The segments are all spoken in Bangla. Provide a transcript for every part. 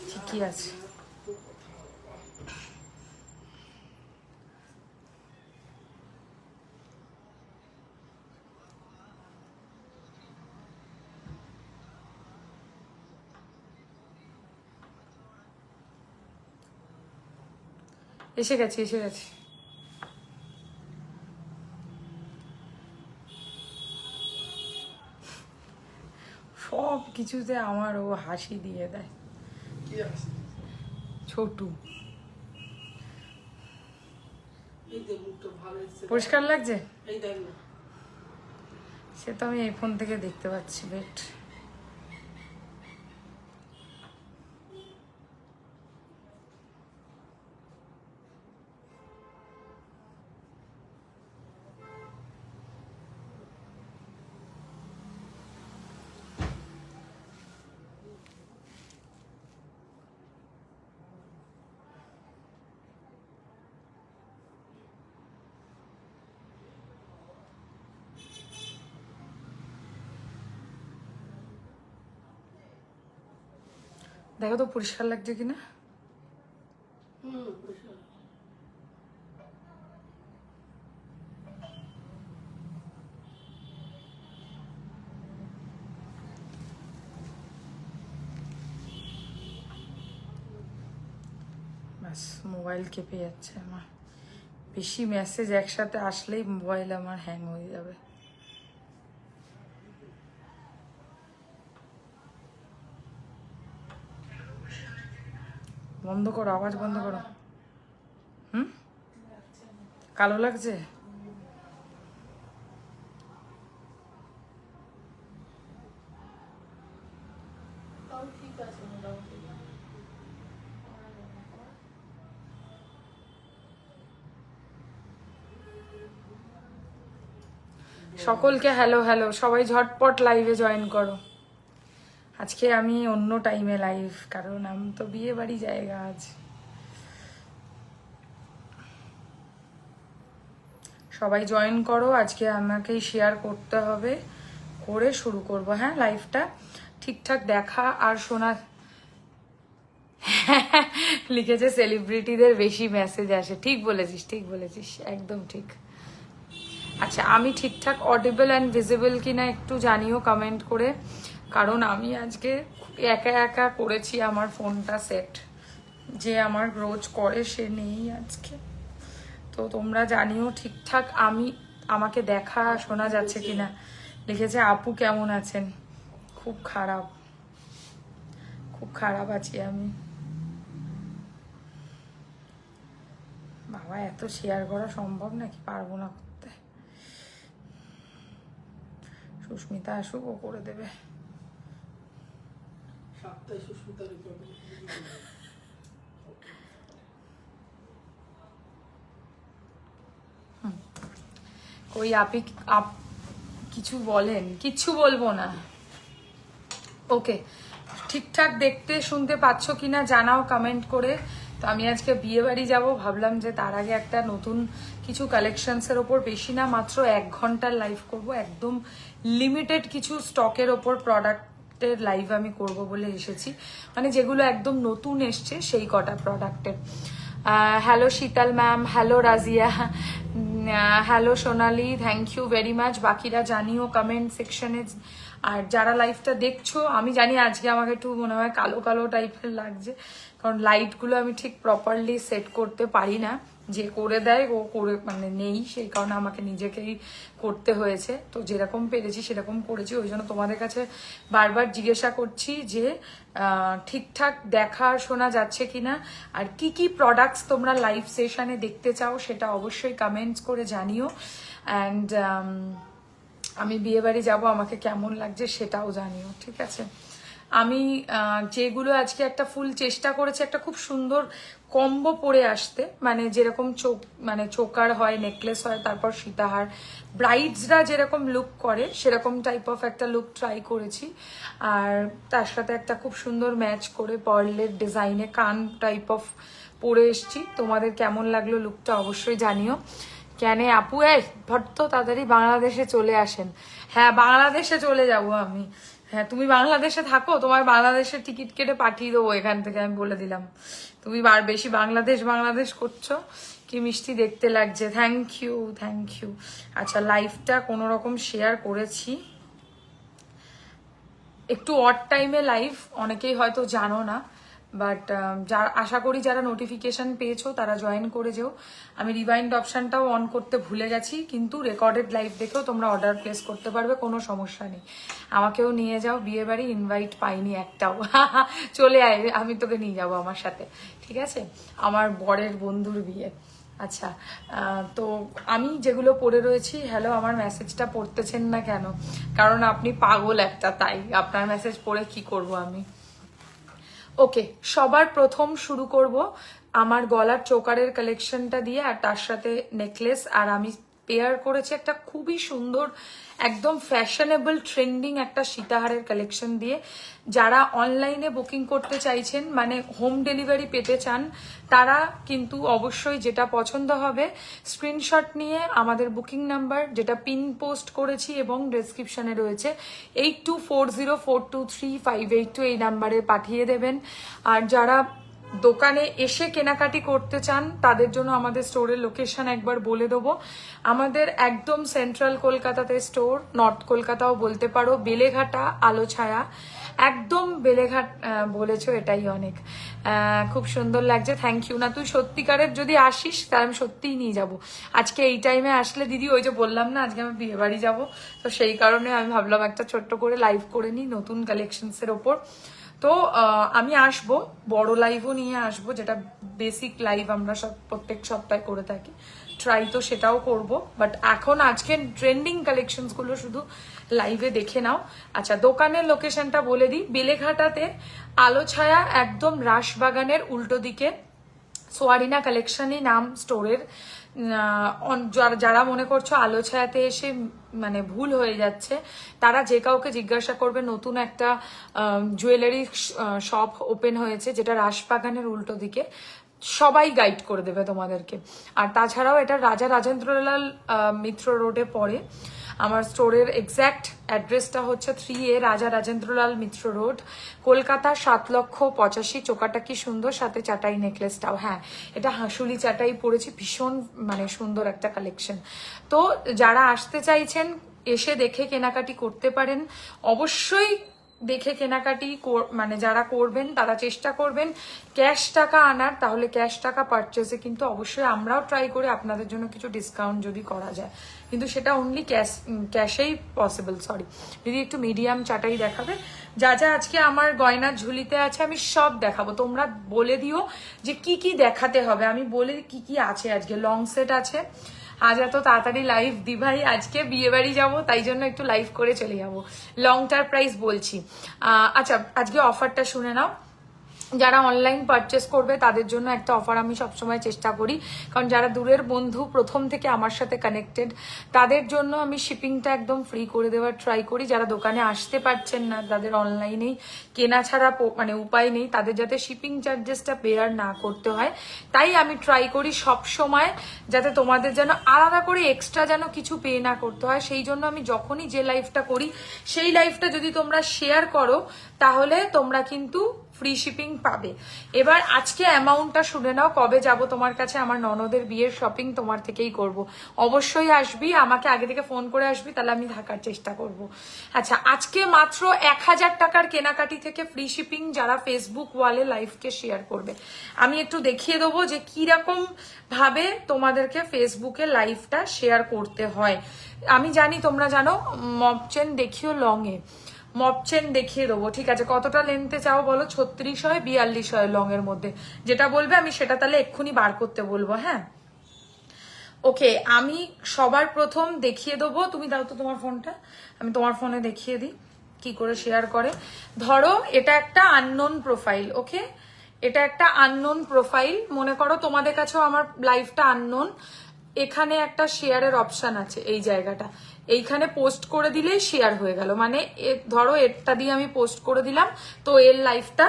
ঠিকই আছে। এসে গেছি এসে গেছি। সব কিছুতে আমার ও হাসি দিয়ে দেয়। ছোটু পরিষ্কার লাগছে, সে তো আমি এই ফোন থেকে দেখতে পাচ্ছি। বেট দেখো তো পরিষ্কার লাগছে কিনা। ব্যাস মোবাইল কেঁপে যাচ্ছে আমার। বেশি মেসেজ একসাথে আসলেই মোবাইল আমার হ্যাং হয়ে যাবে। বন্ধ করো, আওয়াজ বন্ধ করো। কালো লাগছে? সকলকে হ্যালো হ্যালো, সবাই ঝটপট লাইভে জয়েন করো। আজকে আমি অন্য টাইমে লাইভ, কারণ আমি তো বিয়ে বাড়ি জায়গা আজ। সবাই জয়েন করো, আজকে আমাকেই শেয়ার করতে হবে, করে শুরু করব। হ্যাঁ, লাইভটা ঠিকঠাক দেখা আর শোনা। লিখেছে সেলিব্রিটিদের বেশি মেসেজ আসে। ঠিক বলেছিস, ঠিক বলেছিস, একদম ঠিক। আচ্ছা, আমি ঠিকঠাক অডিবল অ্যান্ড ভিজিবল কিনা একটু জানিও কমেন্ট করে, কারণ আমি আজকে একা একা করেছি আমার ফোনটা সেট। যে আমার রোজ করে সে নেই আজকে, তো তোমরা জানিও ঠিকঠাক আমাকে দেখা শোনা যাচ্ছে কিনা। লিখেছে আপু কেমন আছেন? খুব খারাপ, খুব খারাপ আছি আমি। বাবা, এত শেয়ার করা সম্ভব নাকি? পারবো না করতে। সুস্মিতা আসুক, ও করে দেবে। ওই আপ কিছু বলেন? কিচ্ছু বলবো না। ওকে, ঠিকঠাক দেখতে শুনতে পাচ্ছ কিনা জানাও কমেন্ট করে। তো আমি আজকে বিয়ে বাড়ি যাবো, ভাবলাম যে তার আগে একটা নতুন কিছু কালেকশনসের ওপর, বেশি না মাত্র 1 ঘন্টার লাইভ করব। একদম লিমিটেড কিছু স্টকের ওপর প্রোডাক্টের লাইভ আমি করব বলে এসেছি, মানে যেগুলো একদম নতুন এসছে সেই কটা প্রোডাক্টের। Hello Sheetal ma'am, hello Razia, hello Sonali, thank you very much. বাকিরা জানিও কমেন্ট সেকশনে। আর যারা লাইভটা দেখছো, আমি জানি আজকে আমাকে একটু মনে হয় কালো কালো টাইপের লাগছে, কারণ লাইটগুলো আমি ঠিক প্রপারলি সেট করতে পারি না। যে করে দেয় ও করে মানে নেই, সেই কারণে আমাকে নিজেকেই করতে হয়েছে। তো যেরকম পেরেছি সেরকম করেছি, ওই জন্য তোমাদের কাছে বারবার জিজ্ঞাসা করছি যে ঠিকঠাক দেখা শোনা যাচ্ছে কিনা, আর কি কি প্রোডাক্টস তোমরা লাইভ সেশনে দেখতে চাও সেটা অবশ্যই কমেন্টস করে জানিও। অ্যান্ড আমি বিয়ে বাড়ি যাবো, আমাকে কেমন লাগছে সেটাও জানিও, ঠিক আছে? আমি যেগুলো আজকে একটা ফুল চেষ্টা করেছি একটা খুব সুন্দর কম্বো পরে আসতে, মানে যেরকম মানে চোকার হয়, নেকলেস হয়, তারপর সীতাহার, ব্রাইডসরা যেরকম লুক করে সেরকম টাইপ অফ একটা লুক ট্রাই করেছি। আর তার সাথে একটা খুব সুন্দর ম্যাচ করে পার্লের ডিজাইনে কান টাইপ অফ পরে এসছি। তোমাদের কেমন লাগলো লুকটা অবশ্যই জানিও। কেন আপু ভট্ট তাড়াতাড়ি বাংলাদেশে চলে আসেন। হ্যাঁ বাংলাদেশে চলে যাব আমি। হ্যাঁ তুমি বাংলাদেশে থাকো, তোমার বাংলাদেশের টিকিট কেটে পাঠিয়ে দেবো এখান থেকে, আমি বলে দিলাম। তুমি বেশি বাংলাদেশ বাংলাদেশ করছো। কি মিষ্টি দেখতে লাগছে, থ্যাংক ইউ থ্যাংক ইউ। আচ্ছা লাইভটা কোনো রকম শেয়ার করেছি, একটু অড টাইমে লাইভ, অনেকেই হয়তো জানো না, বাট আশা করি যারা নোটিফিকেশন পেয়েছো তারা জয়েন করে যেও। আমি রিভাইন্ড অপশনটাও অন করতে ভুলে গেছি, কিন্তু রেকর্ডেড লাইভ দেখেও তোমরা অর্ডার প্লেস করতে পারবে, কোনো সমস্যা নেই। আমাকেও নিয়ে যাও বিয়ে বাড়ি, ইনভাইট পাইনি একটাও। চলে আয়, আমি তোকে নিয়ে যাবো আমার সাথে, ঠিক আছে? আমার বরের বন্ধুর বিয়ে। আচ্ছা তো আমি যেগুলো পড়ে রয়েছি, হ্যালো আমার মেসেজটা পড়তেছেন না কেন? কারণ আপনি পাগল একটা, তাই আপনার মেসেজ পড়ে কি করব আমি। ওকে, সবার প্রথম শুরু করব আমার গলার চোকারের কালেকশনটা দিয়ে, আর তার সাথে নেকলেস। আর আমি পেয়ার করেছি একটা খুবই সুন্দর একদম ফ্যাশনেবল ট্রেন্ডিং একটা সীতাহারের কালেকশন দিয়ে। যারা অনলাইনে বুকিং করতে চাইছেন, মানে হোম ডেলিভারি পেতে চান, তারা কিন্তু অবশ্যই যেটা পছন্দ হবে স্ক্রিনশট নিয়ে আমাদের বুকিং নাম্বার, যেটা পিন পোস্ট করেছি এবং ডেসক্রিপশনে রয়েছে, 8240423582, এই নাম্বারে পাঠিয়ে দেবেন। আর যারা দোকানে এসে কেনাকাটি করতে চান তাদের জন্য আমাদের স্টোরের লোকেশন একবার বলে দেবো। আমাদের একদম সেন্ট্রাল কলকাতাতে স্টোর, নর্থ কলকাতাও বলতে পারো, বেলেঘাটা আলোছায়া, একদম বেলেঘাট বলেছো, এটাই অনেক। খুব সুন্দর লাগছে, থ্যাংক ইউ। না তুই সত্যিকারের যদি আসিস তাহলে আমি সত্যিই নিয়ে যাব। আজকে এই টাইমে আসলে দিদি, ওই যে বললাম না আজকে আমি বিয়ে বাড়ি যাবো, তো সেই কারণে আমি ভাবলাম একটা ছোট্ট করে লাইভ করে নিই নতুন কালেকশনসের ওপর। তো আমি আসবো, বড় লাইভও নিয়ে আসবো, যেটা বেসিক লাইভ আমরা সব প্রত্যেক সপ্তাহে করে থাকি, ট্রাই তো সেটাও করব। বাট এখন আজকে ট্রেন্ডিং কালেকশনস গুলো শুধু লাইভে দেখে নাও। আচ্ছা দোকানের লোকেশনটা বলে দিই, বেলেঘাটাতে আলোছায়া, একদম রাসবাগানের উল্টো দিকে, সোয়ারিনা কালেকশনই নাম স্টোরের। যারা মনে করছো আলোছায়াতে এসে মানে ভুল হয়ে যাচ্ছে, তারা যে কাউকে জিজ্ঞাসা করবে, নতুন একটা জুয়েলারি শপ ওপেন হয়েছে যেটা রাসবাগানের উল্টো দিকে, সবাই গাইড করে দেবে তোমাদেরকে। আর তাছাড়াও এটা রাজা রাজেন্দ্রলাল মিত্র রোডে পড়ে। আমার স্টোরের এক্স্যাক্ট অ্যাড্রেসটা হচ্ছে 3A রাজা রাজেন্দ্রলাল মিত্র রোড, কলকাতা 7,85,000। চোকাটা কি সুন্দর, সাথে চাটাই নেকলেসটাও, হ্যাঁ এটা হাঁসুলি চাটাই পরেছি, ভীষণ মানে সুন্দর একটা কালেকশন। তো যারা আসতে চাইছেন এসে দেখে কেনাকাটি করতে পারেন, অবশ্যই দেখে কেনাকাটি মানে যারা করবেন তারা চেষ্টা করবেন ক্যাশ টাকা আনার, তাহলে ক্যাশ টাকা পারচেসে কিন্তু অবশ্যই আমরাও ট্রাই করি আপনাদের জন্য কিছু ডিসকাউন্ট যদি করা যায়, কিন্তু সেটা অনলি ক্যাশেই পসিবল। সরি দিদি, একটু মিডিয়াম চাটাই দেখাবে। যা যা আজকে আমার গয়নার ঝুলিতে আছে আমি সব দেখাবো, তোমরা বলে দিও যে কি কি দেখাতে হবে, আমি বলে কি কি আছে। আজকে লং সেট আছে, আজ এত তাড়াতাড়ি লাইভ দি ভাই, আজকে বিয়ে বাড়ি যাবো তাই জন্য একটু লাইভ করে চলে যাবো। লংটার প্রাইস বলছি। আচ্ছা আজকে অফারটা শুনে নাও। যারা অনলাইন পারচেস করবে তাদের জন্য একটা অফার আমি সবসময় চেষ্টা করি, কারণ যারা দূরের বন্ধু প্রথম থেকে আমার সাথে কানেক্টেড, তাদের জন্য আমি শিপিংটা একদম ফ্রি করে দেওয়ার ট্রাই করি। যারা দোকানে আসতে পারছেন না, তাদের অনলাইনেই কেনা ছাড়া মানে উপায় নেই, তাদের যাতে শিপিং চার্জেসটা পেয়ার না করতে হয়, তাই আমি ট্রাই করি সব সময় যাতে তোমাদের যেন আলাদা করে এক্সট্রা যেন কিছু পে না করতে হয়। সেই জন্য আমি যখনই যে লাইভটা করি সেই লাইভটা যদি তোমরা শেয়ার করো তাহলে তোমরা কিন্তু ফ্রি শিপিং পাবে। এবার আজকে অ্যামাউন্টটা শুনে নাও, কবে যাব তোমার কাছে, আমার ননদের বিয়ের শপিং তোমার থেকেই করব। অবশ্যই আসবি, আমাকে আগে থেকে ফোন করে আসবি, তাহলে আমি থাকার চেষ্টা করব। আচ্ছা আজকে মাত্র 1000 টাকার কেনাকাটি থেকে ফ্রি শিপিং যারা ফেসবুক ওয়ালে লাইভকে শেয়ার করবে। আমি একটু দেখিয়ে দেবো যে কিরকম ভাবে তোমাদেরকে ফেসবুকে লাইভটা শেয়ার করতে হয়। আমি জানি তোমরা জানো, মব চেন দেখিও লং এ, মব চেন দেখিয়ে দেবো, ঠিক আছে? কতটা লেন্থে চাও বলো, 36 হয় 42 হয় লং এর মধ্যে, যেটা বলবে আমি সেটা তাহলে এক্ষুনি বার করতে বলবো। হ্যাঁ ওকে, আমি সবার প্রথম দেখিয়ে দেবো, তুমি দাও তো তোমার ফোনটা, আমি তোমার ফোনে দেখিয়ে দিই কি করে শেয়ার করে। ধরো এটা একটা আননোন প্রোফাইল, ওকে, এটা একটা আননোন প্রোফাইল, মনে করো তোমাদের কাছেও আমার লাইফটা আননোন। এখানে একটা শেয়ারের অপশন আছে, এই জায়গাটা, এইখানে পোস্ট করে দিলেই শেয়ার হয়ে গেল। মানে ধরো এটা দিয়ে আমি পোস্ট করে দিলাম, তো এর লাইফটা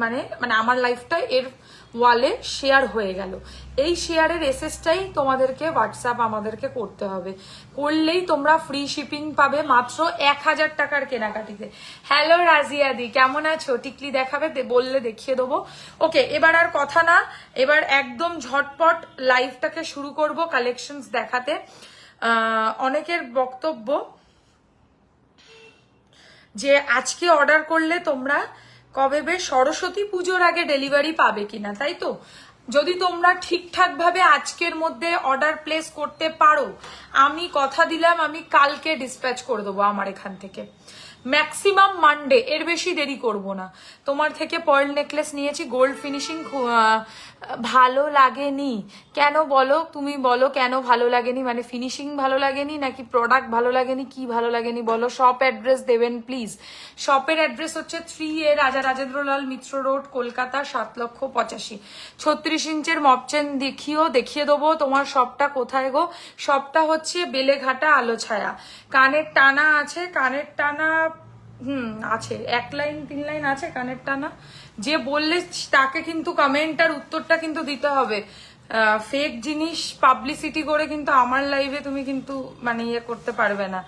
মানে আমার লাইফটা এর ওয়ালে শেয়ার হয়ে গেল। এই শেয়ারের এসএসটাই তোমাদেরকে হোয়াটসঅ্যাপ আমাদেরকে করতে হবে, করলেই তোমরা ফ্রি শিপিং পাবে মাত্র 1000 টাকার কেনাকাটিতে। হ্যালো রাজিয়াদি, কেমন আছো? টিকলি দেখাবে বললে দেখিয়ে দেবো। ওকে, এবার আর কথা না, এবার একদম ঝটপট লাইভটাকে শুরু করব কালেকশনস দেখাতে। অনেকের বক্তব্য যে আজকে অর্ডার করলে তোমরা কবে সরস্বতী পুজোর আগে ডেলিভারি পাবে কিনা, তাই তো? যদি তোমরা ঠিকঠাক ভাবে আজকের মধ্যে অর্ডার প্লেস করতে পারো, আমি কথা দিলাম আমি কালকে ডিসপ্যাচ করে দেবো আমার এখান থেকে, ম্যাক্সিমাম মানডে, এর বেশি দেরি করব না। তোমার থেকে পার্ল নেকলেস নিয়েছি, গোল্ড ফিনিশিং, ভালো লাগেনি কেন বলো? তুমি বলো কেন ভালো লাগেনি, মানে ফিনিশিং ভালো লাগেনি নাকি প্রোডাক্ট ভালো লাগেনি, কি ভালো লাগেনি বলো। শপ অ্যাড্রেস দেবেন প্লিজ। শপের অ্যাড্রেস হচ্ছে 3A রাজা রাজেন্দ্রলাল মিত্র রোড, কলকাতা 7,85,000। 36 ইঞ্চের মপচেন দেখিয়ে দেবো। তোমার শপটা কোথায় গো? শপটা হচ্ছে বেলেঘাটা আলোছায়া। কানের টানা আছে, কানের টানা আছে 1 লাইন 3 লাইন আছে কানের টানা। যে বললে তাকে কিন্তু কমেন্টার উত্তরটা কিন্তু দিতে হবে। ফেক জিনিস পাবলিসিটি করে কিন্তু আমার লাইভে তুমি কিন্তু মানে ইয়ে করতে পারবে না।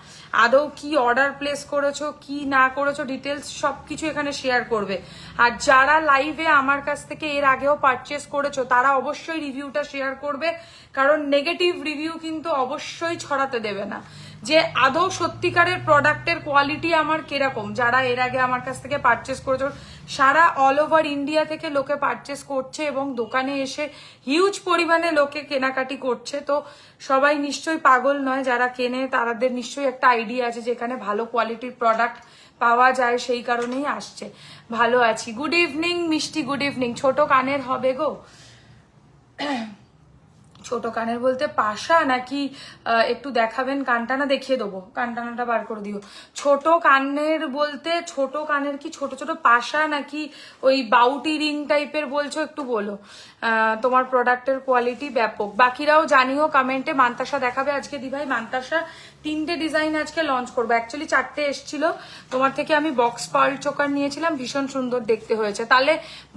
আদৌ কি অর্ডার প্লেস করেছো কি না করেছো ডিটেলস সবকিছু এখানে শেয়ার করবে। আর যারা লাইভে আমার কাছ থেকে এর আগেও পারচেস করেছো তারা অবশ্যই রিভিউটা শেয়ার করবে, কারণ নেগেটিভ রিভিউ কিন্তু অবশ্যই ছড়াতে দেবে না। যে আদৌ সত্যিকারের প্রোডাক্টের কোয়ালিটি আমার কিরকম, যারা এর আগে আমার কাছ থেকে পারচেস করেছো, সারা অল ওভার ইন্ডিয়া থেকে লোকে পারচেস করছে এবং দোকানে এসে হিউজ পরিমাণে লোকে কেনাকাটি করছে। তো সবাই নিশ্চয়ই পাগল নয়, যারা কেনে তাদের নিশ্চয়ই একটা আইডিয়া আছে যে এখানে ভালো কোয়ালিটির প্রোডাক্ট পাওয়া যায়, সেই কারণেই আসছে। ভালো আছি। গুড ইভিনিং মিষ্টি, গুড ইভিনিং। ছোট কানের হবে গো? ছোট কানের বলতে পাশা নাকি একটু দেখাবেন কানটানা? দেখিয়ে দেবো, কানটানাটা বার করে দিও। ছোট কানের বলতে ছোট কানের কি ছোট ছোট পাশা নাকি ওই বাউটি রিং টাইপের বলছো? একটু বলো। তোমার প্রোডাক্টের কোয়ালিটি ব্যাপক। বাকিরাও জানিও কমেন্টে। মান্তাসা দেখাবে আজকে দিভাই। মান্তাসা 3টে ডিজাইন আজকে লঞ্চ করবো, অ্যাকচুয়ালি 4টে এসছিল। তোমার থেকে আমি বক্স পার্ল চোকার নিয়েছিলাম, ভীষণ সুন্দর দেখতে হয়েছে। তাহলে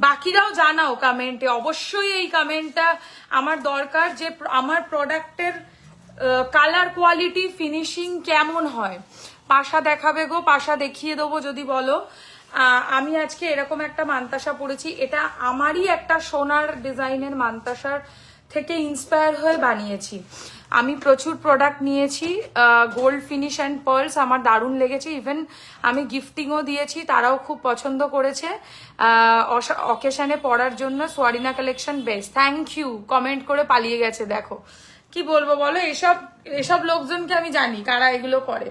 বাকিরাও জানাও কমেন্টে, অবশ্যই এই কমেন্টটা আমার দরকার যে আমার প্রোডাক্টের কালার কোয়ালিটি ফিনিশিং কেমন হয়। পাশা দেখাবে গো? পাশা দেখিয়ে দেবো যদি বলো। আমি আজকে এরকম একটা মান্তাসা পরেছি, এটা আমারই একটা সোনার ডিজাইনের মান্তাসার থেকে ইন্সপায়ার হয়ে বানিয়েছি। আমি প্রচুর প্রোডাক্ট নিয়েছি, গোল্ড ফিনিশ অ্যান্ড পার্লস আমার দারুণ লেগেছে। ইভেন আমি গিফটিংও দিয়েছি, তারাও খুব পছন্দ করেছে অকেশনে পরার জন্য। সোয়ারিনা collection best, thank you. Comment করে পালিয়ে গেছে, দেখো কি বলবো বলো। এসব লোকজনকে আমি জানি কারা এগুলো করে,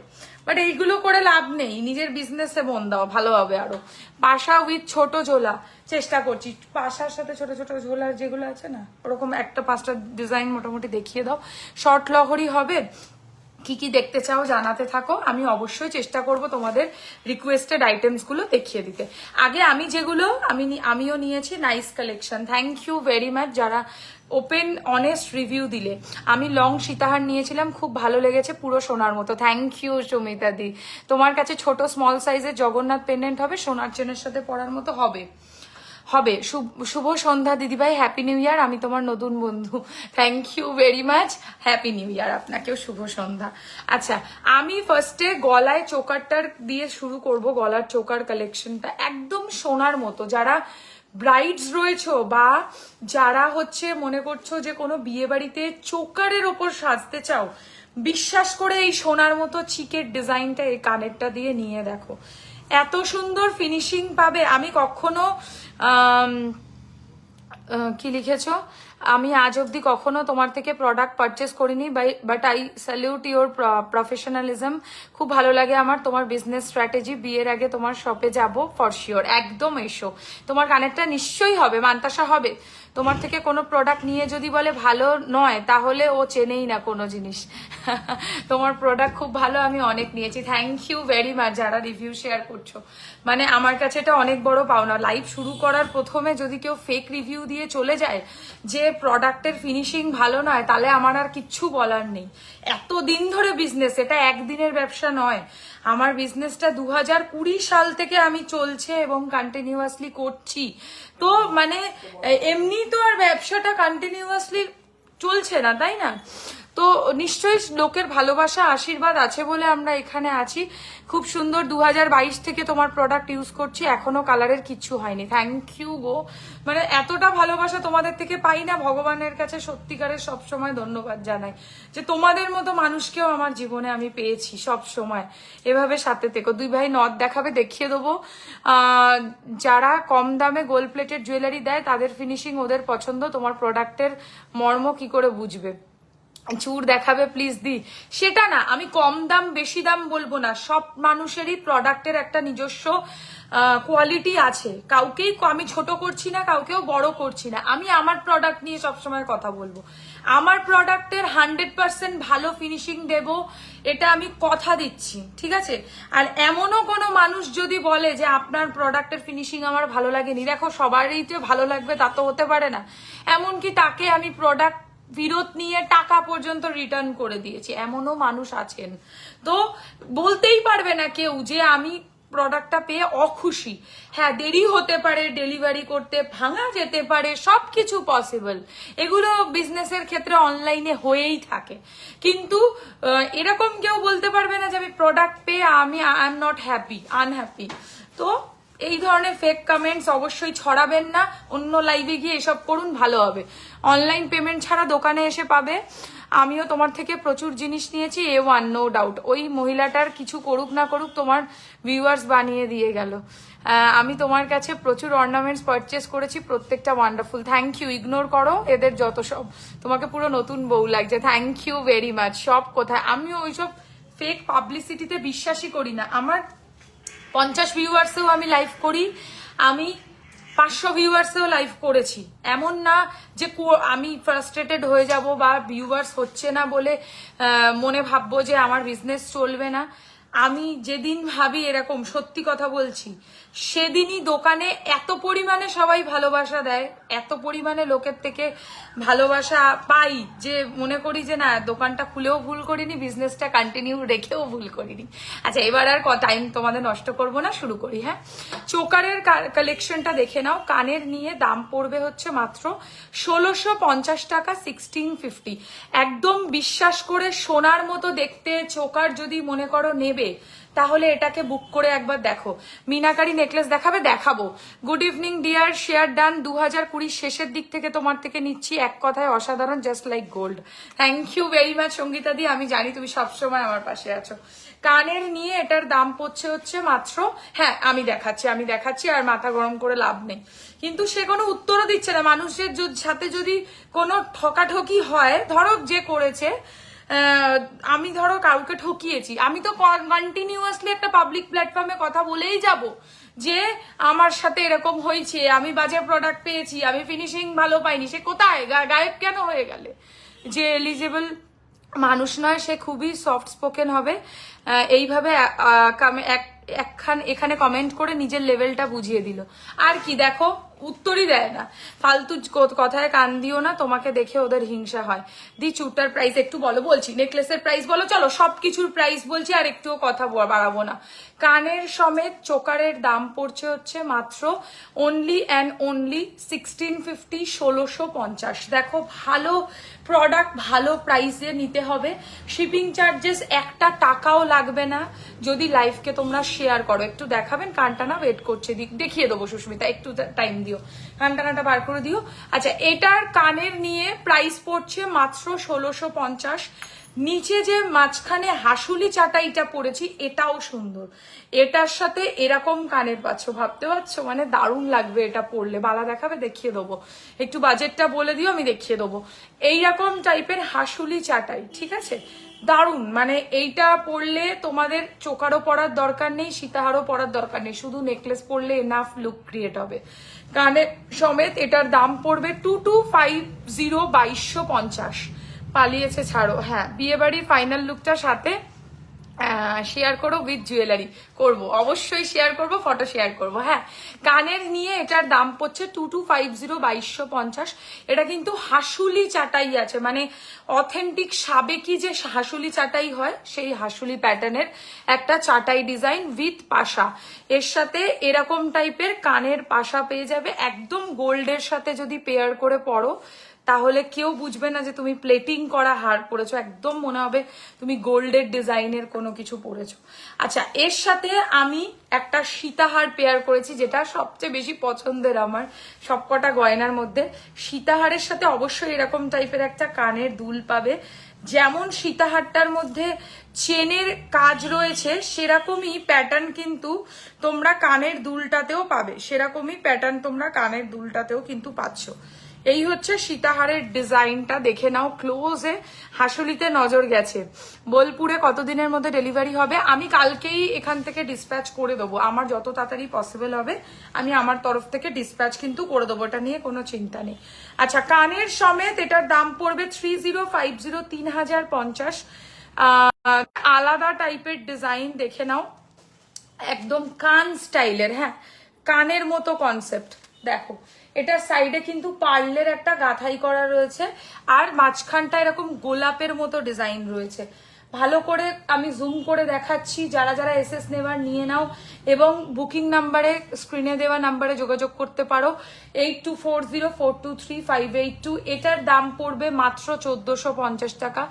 বাট এইগুলো করে লাভ নেই। নিজের বিজনেসে মন দাও, ভালো হবে আরো। পাশা উইথ ছোট ঝোলা চেষ্টা করছি, পাশার সাথে ছোট ছোট ঝোলা যেগুলো আছে না, ওরকম 1-5টা ডিজাইন মোটামুটি দেখিয়ে দাও। শর্ট লহরি হবে। কি কি দেখতে চাও জানাতে থাকো, আমি অবশ্যই চেষ্টা করব তোমাদের রিকোয়েস্টেড আইটেমস গুলো দেখিয়ে দিতে। আগে আমি যেগুলো আমিও নিয়েছি nice collection, thank you very much যারা ওপেন অনেস্ট রিভিউ দিলে। আমি লং সীতাহার নিয়েছিলাম, খুব ভালো লেগেছে, পুরো সোনার মতো। থ্যাংক ইউ সুমিতা দি। তোমার কাছে ছোট স্মল সাইজের জগন্নাথ পেন্ডেন্ট হবে, সোনার চেনের সাথে পরার মতো হবে। শুভ সন্ধ্যা দিদিভাই, হ্যাপি নিউ ইয়ার। আমি তোমার নতুন বন্ধু, thank you very much, happy new year আপনাকেও, শুভ সন্ধ্যা। আচ্ছা, আমি ফার্স্টে গলায় চোকারটার দিয়ে শুরু করব। গলার চোকার কালেকশনটা একদম সোনার মতো। যারা ব্রাইডস রয়েছো বা যারা হচ্ছে মনে করছো যে কোনো বিয়ে বাড়িতে চোকারের ওপর সাজতে চাও, বিশ্বাস করে এই সোনার মতো চিকের ডিজাইনটা এই কানেরটা দিয়ে নিয়ে দেখো, এত সুন্দর ফিনিশিং পাবে। আমি কখনো কি লিখেছো, আমি আজ অব্দি কখনো তোমার থেকে প্রোডাক্ট পারচেস করিনি, but I salute your professionalism. খুব ভালো লাগে আমার তোমার বিজনেস স্ট্র্যাটেজি। বিয়ের আগে তোমার শপে যাব ফর শিওর, একদম এসো। তোমার কানেরটা নিশ্চয়ই হবে, মান্তাসা হবে। তোমার থেকে কোনো প্রোডাক্ট নিয়ে যদি বলে ভালো নয়, তাহলে ও চেনেই না কোনো জিনিস। তোমার প্রোডাক্ট খুব ভালো, আমি অনেক নিয়েছি। থ্যাংক ইউ ভেরি মাচ যারা রিভিউ শেয়ার করছো। মানে আমার কাছে এটা অনেক বড় পাওনা। লাইভ শুরু করার প্রথমে যদি কেউ ফেক রিভিউ দিয়ে চলে যায় যে প্রোডাক্টের ফিনিশিং ভালো নয় তাহলে আমার আর কিচ্ছু বলার নেই। এতদিন ধরে বিজনেস, এটা একদিনের ব্যবসা নয়। আমার বিজনেসটা 2020 সাল থেকে আমি চলছে এবং কন্টিনিউয়াসলি করছি। তো মানে এমনি তো আর ব্যবসাটা কন্টিনিউয়াসলি চলছে না, তাই না? তো নিশ্চয়ই লোকের ভালোবাসা আশীর্বাদ আছে বলে আমরা এখানে আছি। খুব সুন্দর 2022 থেকে তোমার প্রোডাক্ট ইউজ করছি, এখনো কালারের কিচ্ছু হয়নি। থ্যাংক ইউ গো, মানে এতটা ভালোবাসা তোমাদের থেকে পাই না, ভগবানের কাছে সত্যিকারের সবসময় ধন্যবাদ জানাই যে তোমাদের মতো মানুষকেও আমার জীবনে আমি পেয়েছি। সব সময় এভাবে সাথে থেকো। দুই ভাই নথ দেখাবে, দেখিয়ে দেবো। যারা কম দামে গোল্ড প্লেটেড জুয়েলারি দেয় তাদের ফিনিশিং ওদের পছন্দ, তোমার প্রোডাক্টের মর্ম কি করে বুঝবে? চুর দেখাবে প্লিজ দি। সেটা না, আমি কম দাম বেশি দাম বলবো না, সব মানুষেরই প্রোডাক্টের একটা নিজস্ব কোয়ালিটি আছে। কাউকেই আমি ছোট করছি না, কাউকেও বড় করছি না। আমি আমার প্রোডাক্ট নিয়ে সবসময় কথা বলবো। আমার প্রোডাক্টের 100% ভালো ফিনিশিং দেব, এটা আমি কথা দিচ্ছি, ঠিক আছে? আর এমনও কোনো মানুষ যদি বলে যে আপনার প্রোডাক্টের ফিনিশিং আমার ভালো লাগেনি, দেখো সবারই তো ভালো লাগবে তা তো হতে পারে না। এমনকি তাকে আমি প্রোডাক্ট ফেরত নিয়ে টাকা পর্যন্ত রিটার্ন করে দিয়েছি, এমনও মানুষ আছেন। তো বলতেই পারবে না কেউ যে আমি প্রোডাক্টটা পেয়ে অখুশি। হ্যাঁ, দেরি হতে পারে ডেলিভারি করতে, ভাঙা যেতে পারে, সবকিছু পসিবল। এগুলো বিজনেসের ক্ষেত্রে অনলাইনে হয়েই থাকে। কিন্তু এরকম কেউ বলতে পারবে না যে আমি প্রোডাক্ট পেয়ে আমি I am not happy, unhappy. তো এই ধরনের ফেক কমেন্টস অবশ্যই ছড়াবেন না। অন্য লাইভে গিয়ে এসব করুন, ভালো হবে। অনলাইন পেমেন্ট ছাড়া দোকানে এসে পাবে। আমিও তোমার থেকে প্রচুর জিনিস নিয়েছি, A1 নো ডাউট। ওই মহিলাটার কিছু করুক না করুক তোমার ভিউয়ার্স বানিয়ে দিয়ে গেল। আমি তোমার কাছে প্রচুর অর্নামেন্টস পারচেস করেছি, প্রত্যেকটা ওয়ান্ডারফুল। Thank you. ইগনোর করো এদের যত সব, তোমাকে পুরো নতুন বউ লাগছে। Thank you very much. সব কোথায়, আমিও ওইসব ফেক পাবলিসিটিতে বিশ্বাসই করি না। আমার 50 ভিউয়ার্সেও আমি লাইভ করি, আমি 500 ভিউয়ার্সেও লাইভ করেছি। এমন না যে আমি ফ্রাস্ট্রেটেড হয়ে যাব বা ভিউয়ার্স হচ্ছে না বলে মনে ভাববো যে আমার বিজনেস চলবে না। আমি যেদিন ভাবি এরকম, সত্যি কথা বলছি, সেদিনই দোকানে এত পরিমাণে সবাই ভালোবাসা দেয়, এত পরিমাণে লোকের থেকে ভালোবাসা পাই যে মনে করি যে না, দোকানটা খুলেও ভুল করিনি, বিজনেসটা কন্টিনিউ রেখেও ভুল করিনি। আচ্ছা, এবার আর টাইম তোমাদের নষ্ট করব না, শুরু করি। হ্যাঁ, চোকারের কালেকশনটা দেখে নাও। কানের নিয়ে দাম পড়বে হচ্ছে মাত্র 1650 টাকা, 1650। একদম বিশ্বাস করে সোনার মতো দেখতে চোকার যদি মনে করো নেবে, তাহলে এটাকে বুক করে একবার দেখো। মিনাকারি নেকলেস দেখাবে, দেখাবো। Good evening deer, share done. 2020 শেষের দিক থেকে তোমার থেকে নিচ্ছি, এক কথায় অসাধারণ, just like gold. Thank you very much Sangeeta দি, আমি জানি তুমি সবসময় আমার পাশে আছো। কানের নিয়ে এটার দাম পড়ছে হচ্ছে মাত্র, হ্যাঁ আমি দেখাচ্ছি আর মাথা গরম করে লাভ নেই। কিন্তু সে কোনো উত্তরও দিচ্ছে না। মানুষের সাথে যদি কোনো ঠকাঠকি হয়, ধরো যে করেছে, আমি ধরো কাউকে ঠকিয়েছি, আমি তো কন্টিনিউয়াসলি একটা পাবলিক প্ল্যাটফর্মে কথা বলেই যাব যে আমার সাথে এরকম হয়েছে, আমি বাজে প্রোডাক্ট পেয়েছি, আমি ফিনিশিং ভালো পাইনি। সে কোথায় গায়েব কেন হয়ে গেলে? যে এলিজিবল মানুষ নয় সে খুবই সফট স্পোকেন হবে। এইভাবে এখানে কমেন্ট করে নিজের লেভেলটা বুঝিয়ে দিল। আর কি, দেখো উত্তরই দেয় না। ফালতু কথায় কান দিও না, তোমাকে দেখে ওদের হিংসা হয়। দি চুটার প্রাইস একটু বলো। বলছি, নেকলেসের প্রাইস বলো, চলো সবকিছুর প্রাইস বলছি, আর একটুও কথা বাড়াবো না। কানের সমেত চোকারের দাম পড়ছে হচ্ছে মাত্র অনলি অ্যান্ড অনলি 1650, 1650। দেখো, ভালো প্রোডাক্ট ভালো প্রাইসে নিতে হবে। শিপিং চার্জেস একটা টাকাও লাগবে না যদি লাইভকে তোমরা শেয়ার করো। একটু দেখাবেন? কানটানা ওয়েট করছে, দেখিয়ে দেবো সুস্মিতা, একটু টাইম দিও, কানটানাটা বার করে দিও। আচ্ছা, এটার কানের নিয়ে প্রাইস পড়ছে মাত্র 1650। নিচে যে মাঝখানে হাসুলি চাটাইটা পড়েছি, এটাও সুন্দর। এটার সাথে এরকম কানের পাচ্ছ, ভাবতে পারছো? মানে দারুণ লাগবে এটা পরলে। বালা দেখাবে, দেখিয়ে দেবো। একটু বাজেটটা বলে দিও, আমি দেখিয়ে দেবো। এইরকম টাইপের হাসুলি চাটাই, ঠিক আছে? দারুণ, মানে এইটা পরলে তোমাদের চোকারও পরার দরকার নেই, সীতাহারও পরার দরকার নেই, শুধু নেকলেস পরলে এনাফ লুক ক্রিয়েট হবে। কানের সমেত এটার দাম পড়বে 2250, 2250। পালিয়েছে ছাড়ো। হ্যাঁ, বিয়ে বাড়ির ফাইনাল লুকটার সাথে শেয়ার করো উইথ জুয়েলারি, করব অবশ্যই শেয়ার করব, ফটো শেয়ার করব। হ্যাঁ, কানের নিয়ে এটার দাম পড়ছে 2250, 2250। এটা কিন্তু হাসুলি চাটাই আছে, মানে অথেন্টিক সাবেকি যে হাসুলি চাটাই হয় সেই হাসুলি প্যাটার্নের একটা চাটাই ডিজাইন উইথ পাশা। এর সাথে এরকম টাইপের কানের পাশা পেয়ে যাবে, একদম গোল্ডের সাথে যদি পেয়ার করে পরো তাহলে কেউ বুঝবে না যে তুমি প্লেটিং করা হার পরেছো, একদম মনে হবে তুমি গোল্ডের ডিজাইনের কোনো কিছু পরেছো। আচ্ছা, এর সাথে আমি একটা সীতাহার পেয়ার করেছি, যেটা সবচেয়ে বেশি পছন্দের আমার সবকটা গয়নার মধ্যে। সীতাহারের সাথে অবশ্যই এরকম টাইপের একটা কানের দুল পাবে। যেমন সীতাহারটার মধ্যে চেনের কাজ রয়েছে সেরকমই প্যাটার্ন কিন্তু তোমরা কানের দুলটাতেও পাবে, সেরকমই প্যাটার্ন তোমরা কানের দুলটাতেও কিন্তু পাচ্ছ। এই হচ্ছে সীতাহারের ডিজাইনটা, দেখে নাও ক্লোজে। হাসুলিতে নজর গেছে। বোলপুরে কতদিনের মধ্যে ডেলিভারি হবে? আমি কালকেই এখান থেকে ডিসপ্যাচ করে দেবো, আমার যত তাড়াতাড়ি পসিবল হবে আমি আমার তরফ থেকে ডিসপ্যাচ কিন্তু করে দেবো, এটা নিয়ে কোনো চিন্তা নেই। আচ্ছা, কানের সমেত এটার দাম পড়বে 3050, 3050। আলাদা টাইপের ডিজাইন, দেখে নাও, একদম কান স্টাইলের। হ্যাঁ, কানের মতো কনসেপ্ট। দেখো, এটার সাইডে কিন্তু পার্লের একটা গাঁথাই করা রয়েছে, আর মাঝখানটা এরকম গোলাপের মতো ডিজাইন রয়েছে। ভালো করে আমি জুম করে দেখাচ্ছি, যারা যারা এসএস নেবার নিয়ে নাও, এবং বুকিং নাম্বারে, স্ক্রিনে দেওয়া নাম্বারে যোগাযোগ করতে পারো, 8240423582। এটার দাম পড়বে মাত্র 1450 টাকা,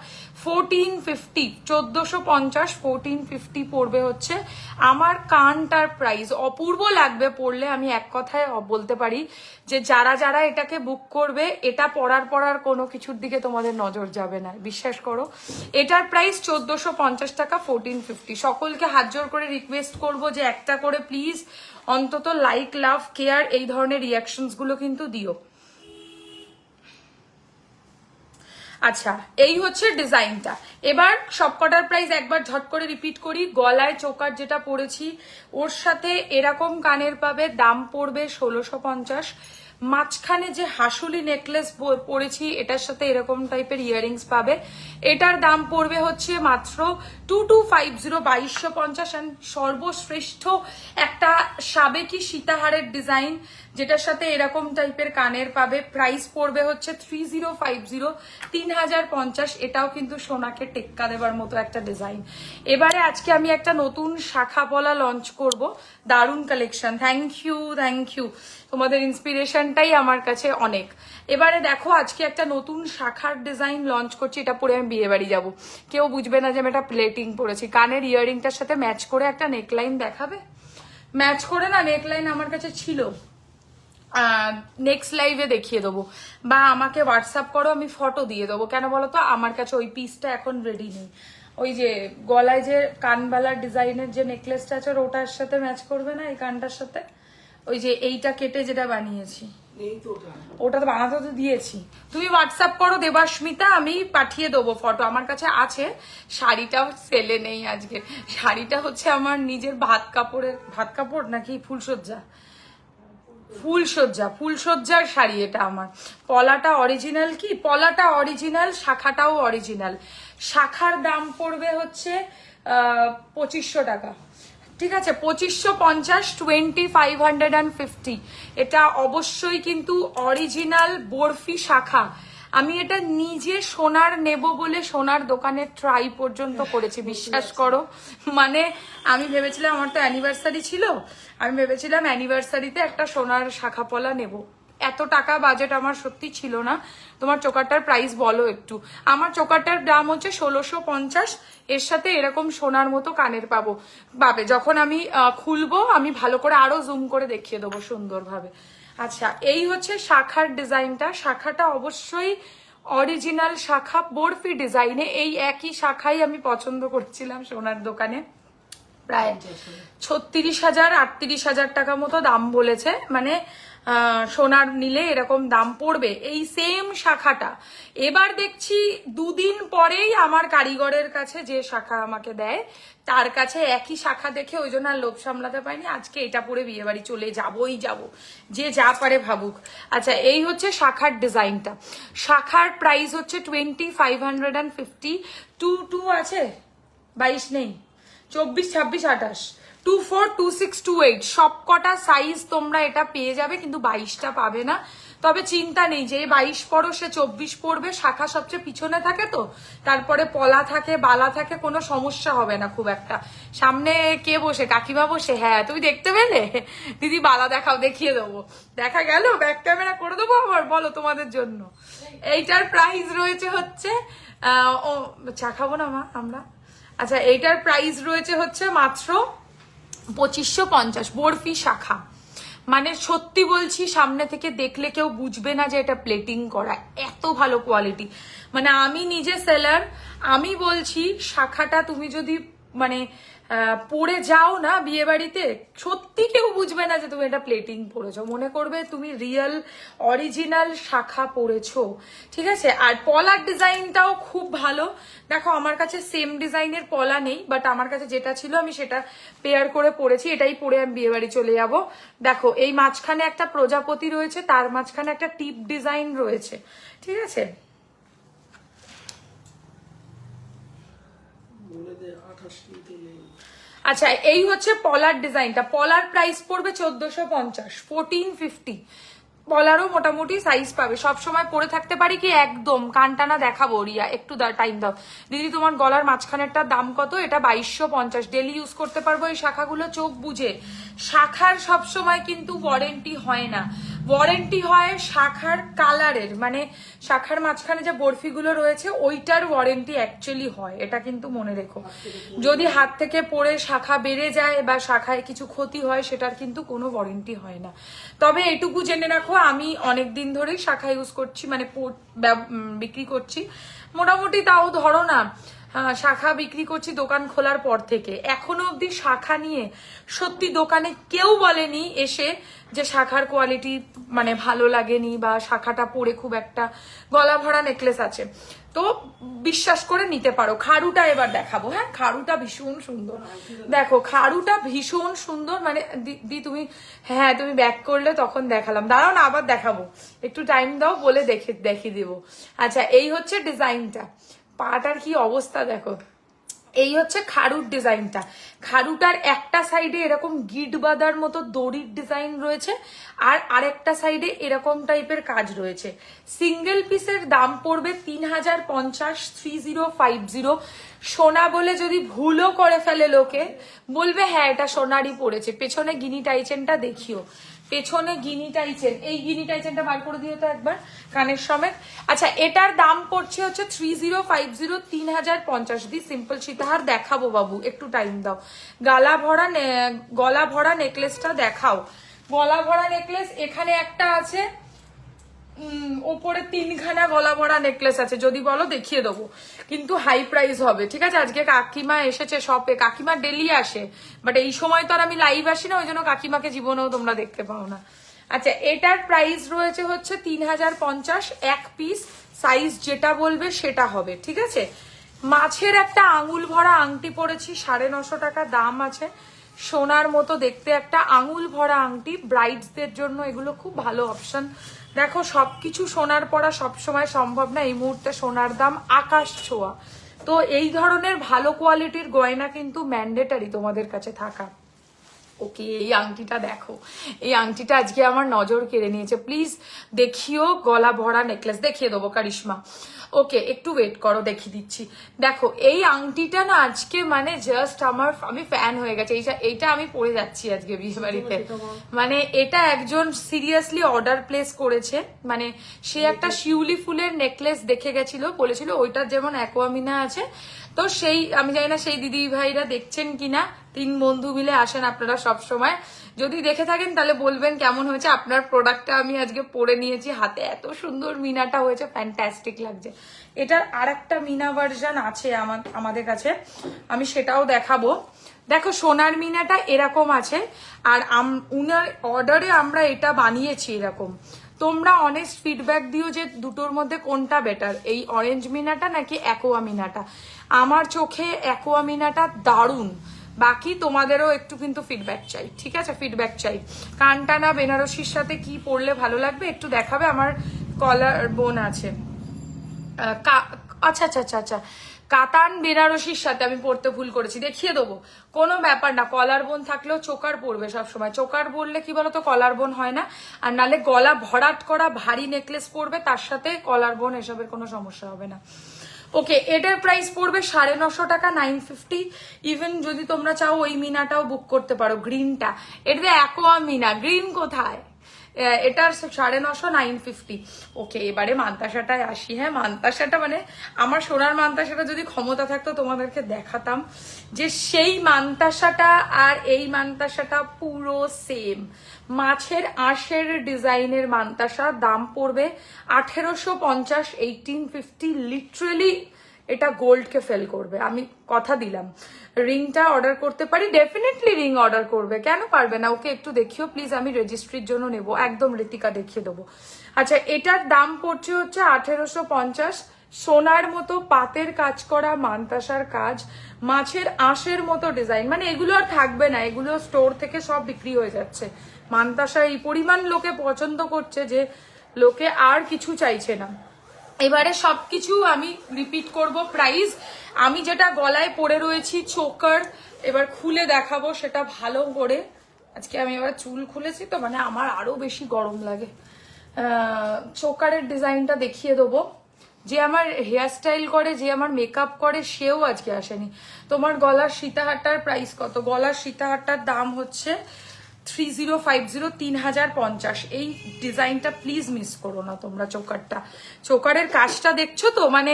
1450, 1450, 1450 পড়বে হচ্ছে আমার কানটার প্রাইস। অপূর্ব লাগবে পড়লে, আমি এক কথায় বলতে পারি যে যারা যারা এটাকে বুক করবে, এটা পরার কোনো কিছুর দিকে তোমাদের নজর যাবে না, বিশ্বাস করো। এটার প্রাইস 1450 টাকা, 1450। সকলকে হাত জোর করে রিকোয়েস্ট করবো যে একটা করে প্লিজ অন্তত লাইক, লাভ, কেয়ার এই ধরনের রিয়াকশনস গুলো কিন্তু দিও। আচ্ছা, এই হচ্ছে ডিজাইনটা। এবার সবকটার প্রাইস একবার ঝট করে রিপিট করি। গলায় চোকার যেটা পরেছি ওর সাথে এরকম কানের পাবে, দাম পড়বে 1650। মাঝখানে যে হাসুলি নেকলেস পরেছি এটার সাথে এরকম টাইপের ইয়াররিংস পাবে, এটার দাম পড়বে হচ্ছে মাত্র 2250, 2250। অ্যান্ড সর্বশ্রেষ্ঠ একটা সাবেকি সীতাহারের ডিজাইন যেটার সাথে এরকম টাইপের কানের পাবে, প্রাইস পড়বে হচ্ছে 3050, 3050। এটাও কিন্তু সোনাকে টেক্কা দেবার মতো একটা ডিজাইন। এবারে আজকে আমি একটা নতুন শাখা পলা লঞ্চ করব, দারুণ কালেকশন। থ্যাংক ইউ, তোমাদের ইন্সপিরেশনটাই আমার কাছে অনেক। এবারে দেখো, আজকে একটা নতুন শাখার ডিজাইন লঞ্চ করছি, এটা পরে আমি বিয়ে বাড়ি যাবো, কেউ বুঝবে না যে আমি একটা প্লেটিং পরেছি। কানের ইয়াররিংটার সাথে ম্যাচ করে একটা নেকলাইন দেখাবে, ম্যাচ করে না নেকলাইন আমার কাছে ছিল, নেক্সট লাইভে দেখিয়ে দেবো, বা আমাকে হোয়াটসঅ্যাপ করো, আমি ফটো দিয়ে দেবো। কেন বলো তো, আমার কাছে ওই পিসটা এখন রেডি নেই। ওই যে গলায় যে কানবালার ডিজাইনের যে নেকলেসটা আছে ওটার সাথে ম্যাচ করবে না এই কানটার সাথে, ওই যে এইটা কেটে যেটা বানিয়েছি, ওটা তো বানাতে তো দিয়েছি। তুমি হোয়াটসঅ্যাপ করো দেবাস্মিতা, আমি পাঠিয়ে দেবো ফটো, আমার কাছে আছে। শাড়িটাও সেলে নেই আজকে, শাড়িটা হচ্ছে আমার নিজের ভাত কাপড় নাকি ফুলসজ্জার শাড়ি এটা আমার। পলাটা অরিজিনাল, কি পলাটা অরিজিনাল, শাখাটাও অরিজিনাল। শাখার দাম পড়বে হচ্ছে 2500 টাকা, ঠিক আছে, 2550, 2550। এটা অবশ্যই কিন্তু অরিজিনাল বরফি শাখা। আমি এটা নিজে সোনার নেব বলে সোনার দোকানে ট্রাই পর্যন্ত করেছি, বিশ্বাস করো। মানে আমি ভেবেছিলাম, আমার তো অ্যানিভার্সারি ছিল, আমি ভেবেছিলাম অ্যানিভার্সারিতে একটা সোনার শাখা পলা নেব। এত টাকা বাজেট আমার সত্যি ছিল না। তোমার চোকারটার প্রাইস বলো একটু। আমার চোকারটার দাম হচ্ছে 1650, এর সাথে এরকম সোনার মতো কানের পাবে। যখন আমি খুলবো আমি ভালো করে আরো জুম করে দেখিয়ে দেবো সুন্দরভাবে। আচ্ছা, এই হচ্ছে শাখার ডিজাইনটা। শাখাটা অবশ্যই অরিজিনাল শাখা, বরফি ডিজাইনে। এই একই শাখাই আমি পছন্দ করছিলাম সোনার দোকানে, প্রায় 36,000, 38,000 টাকা মতো দাম বলেছে, মানে সোনার নিলে এরকম দাম পড়বে এই সেম শাখাটা। এবার দেখছি দুদিন পরেই আমার কারিগরের কাছে যে শাখা আমাকে দেয় তার কাছে একই শাখা দেখে ওই জন্য আর লোভ সামলাতে পারিনি, আজকে এটা পরে বিয়ে বাড়ি চলে যাবই যাব, যে যা পারে ভাবুক। আচ্ছা, এই হচ্ছে শাখার ডিজাইনটা। শাখার প্রাইস হচ্ছে 2550। 22 আছে, 22 নেই, 24, 26, 28, 24, 26, 28 সব কটা সাইজ তোমরা এটা পেয়ে যাবে, কিন্তু 22টা পাবে না। তবে চিন্তা নেই, যে 22 পরো সে 24 পড়বে, শাখা সবচেয়ে পিছনে থাকে তো, তারপরে পলা থাকে, বালা থাকে, কোনো সমস্যা হবে না খুব একটা। সামনে কে বসে? কাকিমা বসে। হ্যাঁ তুমি দেখতে পেলে? দিদি বালা দেখাও, দেখিয়ে দেবো। দেখা গেল? ব্যাক ক্যামেরা করে দেবো আবার, বলো তোমাদের জন্য। এইটার প্রাইস রয়েছে হচ্ছে ও চা খাবো না মা আমরা। আচ্ছা, এইটার প্রাইস রয়েছে হচ্ছে মাত্র 2550, বরফি শাখা। মানে সত্যি বলছি, সামনে থেকে দেখলে কেউ বুঝবে না যে এটা প্লেটিং করা, এত ভালো কোয়ালিটি। মানে আমি নিজে সেলার, আমি বলছি শাখাটা তুমি যদি মানে পরে যাও না বিয়ে বাড়িতে, সত্যি কেউ বুঝবে না যে তুমি এটা প্লেটিং পরেছো, মনে করবে তুমি রিয়েল অরিজিনাল শাখা পরেছো। ঠিক আছে, আর পলার ডিজাইনটাও খুব ভালো। দেখো আমার কাছে সেম ডিজাইনের পলা নেই, বাট আমার কাছে যেটা ছিল আমি সেটা পেয়ার করে পরেছি, এটাই পরে আমি বিয়ে বাড়ি চলে যাব। দেখো এই মাঝখানে একটা প্রজাপতি রয়েছে, তার মাঝখানে একটা টিপ ডিজাইন রয়েছে। ঠিক আছে, আচ্ছা এই হচ্ছে পলার ডিজাইনটা। পলার প্রাইস পড়বে 1450, 1450। পলারও মোটামুটি সাইজ পাবে, সব সময় পরে থাকতে পারি কি? একদম কানটানা দেখাবো। রিয়া একটু টাইম দাও। দিদি তোমার গলার মাঝখানেরটার দাম কত? এটা 2250। ডেলি ইউজ করতে পারবো এই শাখাগুলো চোখ বুঝে। শাখার সব সময় কিন্তু ওয়ারেন্টি হয় না, ওয়ারেন্টি হয় শাখার কালারের, মানে শাখার মাঝখানে যে বরফিগুলো রয়েছে ওইটার ওয়ারেন্টি অ্যাকচুয়ালি হয়, এটা কিন্তু মনে রেখো। যদি হাত থেকে পড়ে শাখা বেড়ে যায় বা শাখায় কিছু ক্ষতি হয়, সেটার কিন্তু কোনো ওয়ারেন্টি হয় না। তবে এটুকু জেনে রাখো, আমি অনেকদিন ধরেই শাখা ইউজ করছি, মানে বিক্রি করছি মোটামুটি, তাও ধরো না শাখা বিক্রি করছি দোকান খোলার পর থেকে, এখনো অব্দি শাখা নিয়ে সত্যি দোকানে কেউ বলেনি এসে যে শাখার কোয়ালিটি মানে ভালো লাগেনি বা শাখাটা পরে খুব একটা গলা ভরা নেকলেস আছে। তো বিশ্বাস করে নিতে পারো। খাড়ুটা এবার দেখাবো। হ্যাঁ, খাড়ুটা ভীষণ সুন্দর। দেখো খাড়ুটা ভীষণ সুন্দর, মানে দি তুমি, হ্যাঁ তুমি ব্যাক করলে তখন দেখালাম, দাঁড়াও না আবার দেখাবো, একটু টাইম দাও, বলে দেখিয়ে দিব। আচ্ছা এই হচ্ছে ডিজাইনটা, পাটার কি অবস্থা দেখো। এই হচ্ছে খাড়ুর ডিজাইনটা। খাড়ুটার একটা সাইডে এরকম গিট বাঁধার মতো দড়ির ডিজাইন রয়েছে, আর আরেকটা সাইডে এরকম টাইপের কাজ রয়েছে। সিঙ্গেল পিসের দাম পড়বে 3050, 3050। সোনা বলে যদি ভুলও করে ফেলে লোকে, বলবে হ্যাঁ এটা সোনারই পড়েছে। পেছনে গিনি টাইচেনটা দেখিও, পেছনে গিনি টাইচেন, এই গিনি টাইচেনটা বার করে দিও তো একবার কানের সমেত। আচ্ছা এটার দাম পড়ছে হচ্ছে 3050, 3050 দি সিম্পল সীতাহার দেখাবো বাবু, একটু টাইম দাও। গলা ভরা নেকলেসটা দেখাও। গলা ভরা নেকলেস এখানে একটা আছে, ওপরে 3খানা গলা ভরা নেকলেস আছে, যদি বলো দেখিয়ে দেবো, কিন্তু হাই প্রাইস হবে। ঠিক আছে, আজকে কাকিমা এসেছে শপে, কাকিমা ডেলি আসে, বাট এই সময় তো আর আমি লাইভ আসি না, ওই জন্য কাকিমাকে জীবনেও তোমরা দেখতে পাও না। আচ্ছা এটার প্রাইস রয়েছে হচ্ছে 3050, এক পিস, সাইজ যেটা বলবে সেটা হবে। ঠিক আছে, মাছের একটা আঙুল ভরা আংটি পরেছি, 950 টাকা দাম আছে। সোনার মতো দেখতে একটা আঙুল ভরা আংটি, ব্রাইডসদের জন্য এগুলো খুব ভালো অপশন। দেখো সবকিছু সোনার পরা সবসময় সম্ভব না, এই মুহূর্তে সোনার দাম আকাশ ছোঁয়া, তো এই ধরনের ভালো কোয়ালিটির গয়না কিন্তু ম্যান্ডেটারি তোমাদের কাছে থাকা। ওকে এই আংটিটা দেখো, এই আংটিটা আজকে আমার নজর কেড়ে নিয়েছে। প্লিজ দেখিও, গলা ভরা নেকলেস দেখিয়ে দেবো কারিশমা। ওকে একটু ওয়েট করো, দেখিয়ে দিচ্ছি। দেখো এই আংটিটা না আজকে মানে জাস্ট আমি ফ্যান হয়ে গেছে। এইটা আমি পরে যাচ্ছি আজকে বিয়ে বাড়িতে। মানে এটা একজন সিরিয়াসলি অর্ডার প্লেস করেছে, মানে সে একটা শিউলি ফুলের নেকলেস দেখে গেছিল, বলেছিল ওইটার যেমন অ্যাকোয়ামিনা আছে, তো সেই আমি জানি না সেই দিদি ভাইরা দেখছেন কিনা, 3 বন্ধু মিলে আসেন আপনারা সব সময়, যদি দেখে থাকেন তাহলে বলবেন কেমন হয়েছে। আপনার প্রোডাক্টটা আমি আজকে পরে নিয়েছি হাতে, এত সুন্দর মিনাটা হয়েছে, ফ্যান্টাস্টিক লাগছে। এটার আরেকটা মিনা ভার্সন আছে আমাদের কাছে, আমি সেটাও দেখাবো। দেখো সোনার মিনাটা এরকম আছে, আর উনার অর্ডারে আমরা এটা বানিয়েছি এরকম। তোমরা অনেস্ট ফিডব্যাক দিও যে দুটোর মধ্যে কোনটা বেটার, এই অরেঞ্জ মিনাটা নাকি অ্যাকোয়া মিনাটা। আমার চোখে অ্যাকোয়া মিনাটা দারুণ, বাকি তোমাদেরও একটু কিন্তু ফিডব্যাক চাই। ঠিক আছে, ফিডব্যাক চাই। কানটানা বেনারসির সাথে কি পরলে ভালো লাগবে একটু দেখাবে। আমার কলার বোন আছে, আচ্ছা আচ্ছা আচ্ছা আচ্ছা, কাতান বেনারসির সাথে আমি পরতে ভুল করেছি, দেখিয়ে দেবো, কোনো ব্যাপার না। কলার বোন থাকলেও চোকার পরবে সবসময়। চোকার বললে কি বলতো, কলার বোন হয় না। আর নালে গলা ভরাট করা ভারী নেকলেস পরবে, তার সাথে কলার বোন, এসবের কোনো সমস্যা হবে না। ওকে, এটার প্রাইস পড়বে 950 টাকা, 950। ইভেন যদি তোমরা চাও ওই মিনাটাও বুক করতে পারো, গ্রিনটা। এটা অ্যাকোয়া মিনা, গ্রিন কোথায়? এটার 950, 950। ওকে, এবারে মান্তাসাটায় আসি। হ্যাঁ, মান্তাসাটা মানে আমার সোনার মান্তাসাটা যদি ক্ষমতা থাকতো তোমাদেরকে দেখাতাম, যে সেই মান্তাসাটা আর এই মান্তাসাটা পুরো সেম। মাছের আঁশের ডিজাইনের মান্তাসা, দাম পড়বে 1850, 1850। লিটারেলি এটা গোল্ডকে ফেল করবে, আমি কথা দিলাম। রিংটা অর্ডার করতে পারি, ডেফিনেটলি রিং অর্ডার করবে, কেন পারবে না? ওকে একটু দেখিও প্লিজ, আমি রেজিস্ট্রির জন্য নেব, একদম ঋতিকা দেখিয়ে দেবো। আচ্ছা, এটার দাম পড়ছে হচ্ছে 1850। সোনার মতো পাতের কাজ করা মান্তাসার কাজ, মাছের আঁশের মতো ডিজাইন, মানে এগুলো আর থাকবে না, এগুলো স্টোর থেকে সব বিক্রি হয়ে যাচ্ছে। মান্তাসা এই পরিমাণ লোকে পছন্দ করছে যে লোকে আর কিছু চাইছে না। এবারে সবকিছু আমি রিপিট করব। প্রাইস, আমি যেটা গলায় পরে রয়েছি চোকার, এবার খুলে দেখাবো সেটা ভালো করে। আজকে আমি এবার চুল খুলেছি তো, মানে আমার আরো বেশি গরম লাগে। চোকারের ডিজাইনটা দেখিয়ে দেবো। যে আমার হেয়ার স্টাইল করে, যে আমার মেকআপ করে, সেও আজকে আসেনি। তোমার গলার সীতাহারটার প্রাইস কত? গলার সীতাহারটার দাম হচ্ছে 3050, 3050। এই ডিজাইনটা প্লিজ মিস করো না তোমরা। চোকারের কাজটা দেখছো তো, মানে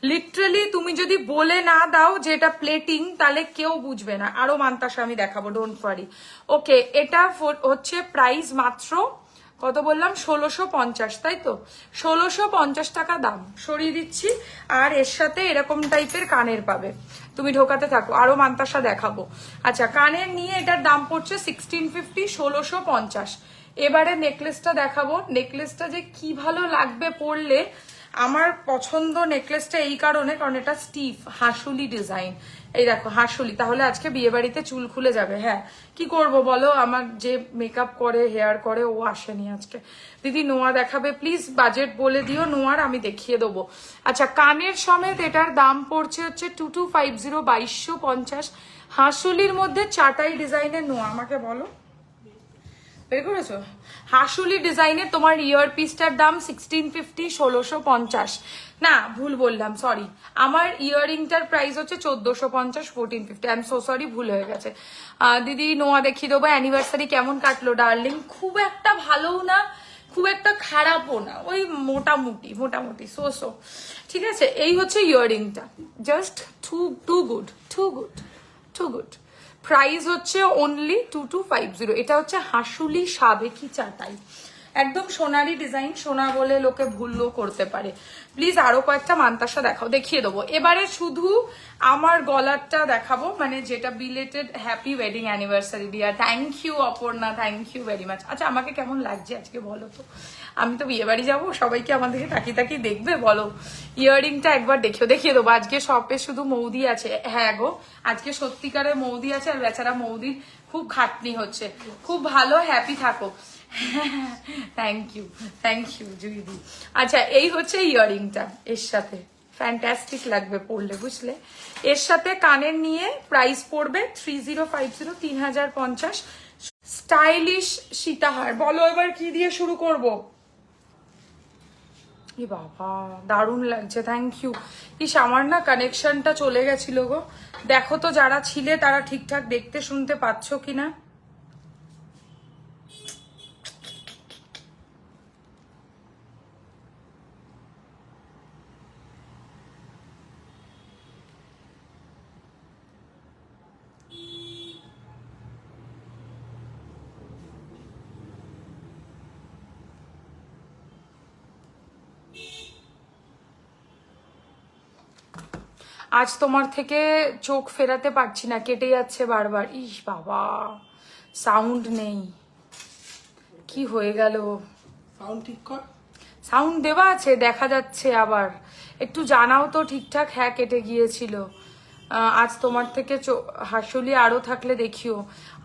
লিটারালি তুমি যদি বলে না দাও যে এটা প্লেটিং, তাহলে কেউ বুঝবে না। আরো মান্তাসা আমি দেখাবো, ডোন্ট ওয়ারি। ওকে, এটা হচ্ছে প্রাইস মাত্র কত বললাম? 1650, তাই তো? 1650 টাকা দাম, সরিয়ে দিচ্ছি। আর এর সাথে এরকম টাইপের কানের পাবে, তুমি ঢোকাতে থাকো, আরো মান্তাসা দেখাবো। আচ্ছা, কানের নিয়ে এটার দাম পড়ছে 1650, 1650। এবারে নেকলেসটা দেখাবো। নেকলেসটা যে কি ভালো লাগবে পরলে, আমার পছন্দ নেকলেসটা এই কারণে, কারণ এটা স্টিফ হাসুলি ডিজাইন। এই দেখো হাসুলি, তাহলে আজকে বিয়ে বাড়িতে চুল খুলে যাবে। হ্যাঁ, কি করব বলো, আমার যে মেকআপ করে, হেয়ার করে, ও আসেনি আজকে। দিদি নোয়া দেখাবে প্লিজ, বাজেট বলে দিও নোয়ার, আমি দেখিয়ে দেবো। আচ্ছা, কানের সমেত এটার দাম পড়ছে হচ্ছে 2250, 2250। হাসুলির মধ্যে চাটাই ডিজাইনের। নোয়া আমাকে বলো, বের করেছো? হাসুলি ডিজাইনের তোমার ইয়ার পিসটার দাম 1650, 1650। না, ভুল বললাম, সরি। আমার ইয়াররিংটার প্রাইস হচ্ছে 1450, 1450। আই এম সো সরি, ভুল হয়ে গেছে। দিদি নোয়া দেখিয়ে দেবো। অ্যানিভার্সারি কেমন কাটলো ডার্লিং? খুব একটা ভালোও না, খুব একটা খারাপও না, ওই মোটামুটি সো। ঠিক আছে, এই হচ্ছে ইয়াররিংটা, জাস্ট টু গুড। প্রাইস হচ্ছে অনলি 2250। এটা হচ্ছে হাসুলি সাবেকি চাটাই, একদম সোনারি ডিজাইন। সোনা বলে লোকে ভুলও করতে পারে। প্লিজ আরো কয়েকটা মান্তাসা দেখাও, দেখিয়ে দেবো। এবারে শুধু আমার গলারটা দেখাবো, মানে যেটা belated happy wedding anniversary dear. Thank you Aparna, thank you very much. আচ্ছা, আমাকে কেমন লাগছে আজকে বলো তো? আমি তো বিয়ে বাড়ি যাবো, সবাইকে আমাদেরকে তাকিয়ে দেখবে, বলো। ইয়াররিংটা একবার দেখিয়ে দেবো। আজকে শপে শুধু মৌদি আছে। হ্যাঁ গো, আজকে সত্যিকারের মৌদি আছে, আর বেচারা মৌদির খুব খাটনি হচ্ছে। খুব ভালো, হ্যাপি থাকো। থ্যাংক ইউ জুইদি। আচ্ছা, এই হচ্ছে ইয়াররিংটা, এর সাথে ফ্যান্টাস্টিক লাগবে পরলে, বুঝলে? এর সাথে কানের নিয়ে প্রাইস পড়বে 3050, 3050। স্টাইলিশ সীতাহার। বলো এবার কি দিয়ে শুরু করব? এ বাবা, দারুণ লাগছে, থ্যাংক ইউ। ইস, আমার না কানেকশনটা চলে গেছিল গো। দেখো তো যারা ছিলে তারা ঠিকঠাক দেখতে শুনতে পাচ্ছ কিনা। আজ তোমার থেকে চোখ ফেরাতে পারছি না, কেটে যাচ্ছে বারবার। ইস বাবা, সাউন্ড নেই, কি হয়ে গেল? সাউন্ড ঠিক কর। সাউন্ড দেওয়া আছে, দেখা যাচ্ছে আবার। একটু জানাও তো ঠিকঠাক। হ্যাঁ, কেটে গিয়েছিল। আজ তোমার থেকে হাসুলি আরো থাকলে দেখিও।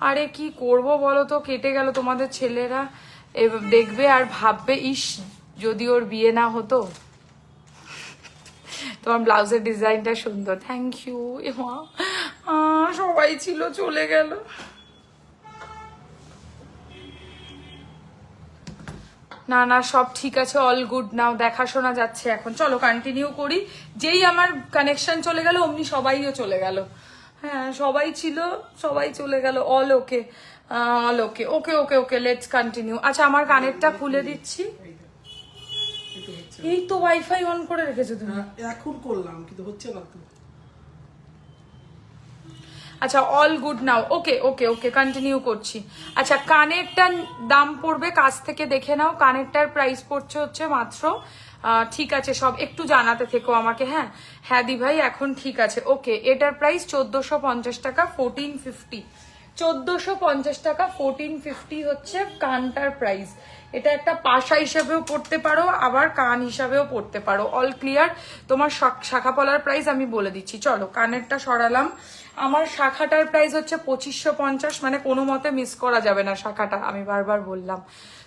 আরে কি করব বলো তো, কেটে গেল। তোমাদের ছেলেরা দেখবে আর ভাববে, ইস যদি ওর বিয়ে না হতো। তোমার ব্লাউজের ডিজাইনটা সুন্দর, থ্যাংক ইউ। সবাই ছিল, চলে গেল। না না, সব ঠিক আছে, অল গুড নাও, দেখাশোনা যাচ্ছে এখন। চলো কন্টিনিউ করি। যেই আমার কানেকশন চলে গেল অমনি সবাইও চলে গেল। হ্যাঁ, সবাই ছিল, সবাই চলে গেল। All okay, all okay, okay okay okay, let's continue. আচ্ছা, আমার কানেরটা খুলে দিচ্ছি। এই তো ওয়াইফাই অন করে রেখেছো তুমি? এখন করলাম কিন্তু হচ্ছে না তো। আচ্ছা, অল গুড নাও, ওকে ওকে ওকে, কন্টিনিউ করছি। আচ্ছা, কানেরটার দাম পড়বে, কাছ থেকে দেখে নাও। কানেরটার প্রাইস পড়ছে হচ্ছে মাত্র, ঠিক আছে, সব একটু জানাতে থেকো আমাকে। হ্যাঁ হ্যাঁ দি ভাই, এখন ঠিক আছে, ওকে। এটার প্রাইস 1450 টাকা, 1450। 1450 টাকা, 1450 হচ্ছে কানটার প্রাইস। এটা একটা পাশা হিসাবেও পড়তে পারো, আবার কান হিসাবেও পড়তে পারো। All clear? তোমার শাখা পলার প্রাইস আমি বলে দিচ্ছি। চলো, কানেরটা সরালাম। আমার শাখাটার প্রাইস হচ্ছে 2550, মানে কোনো মতে মিস করা যাবে না শাখাটা, আমি বারবার বললাম।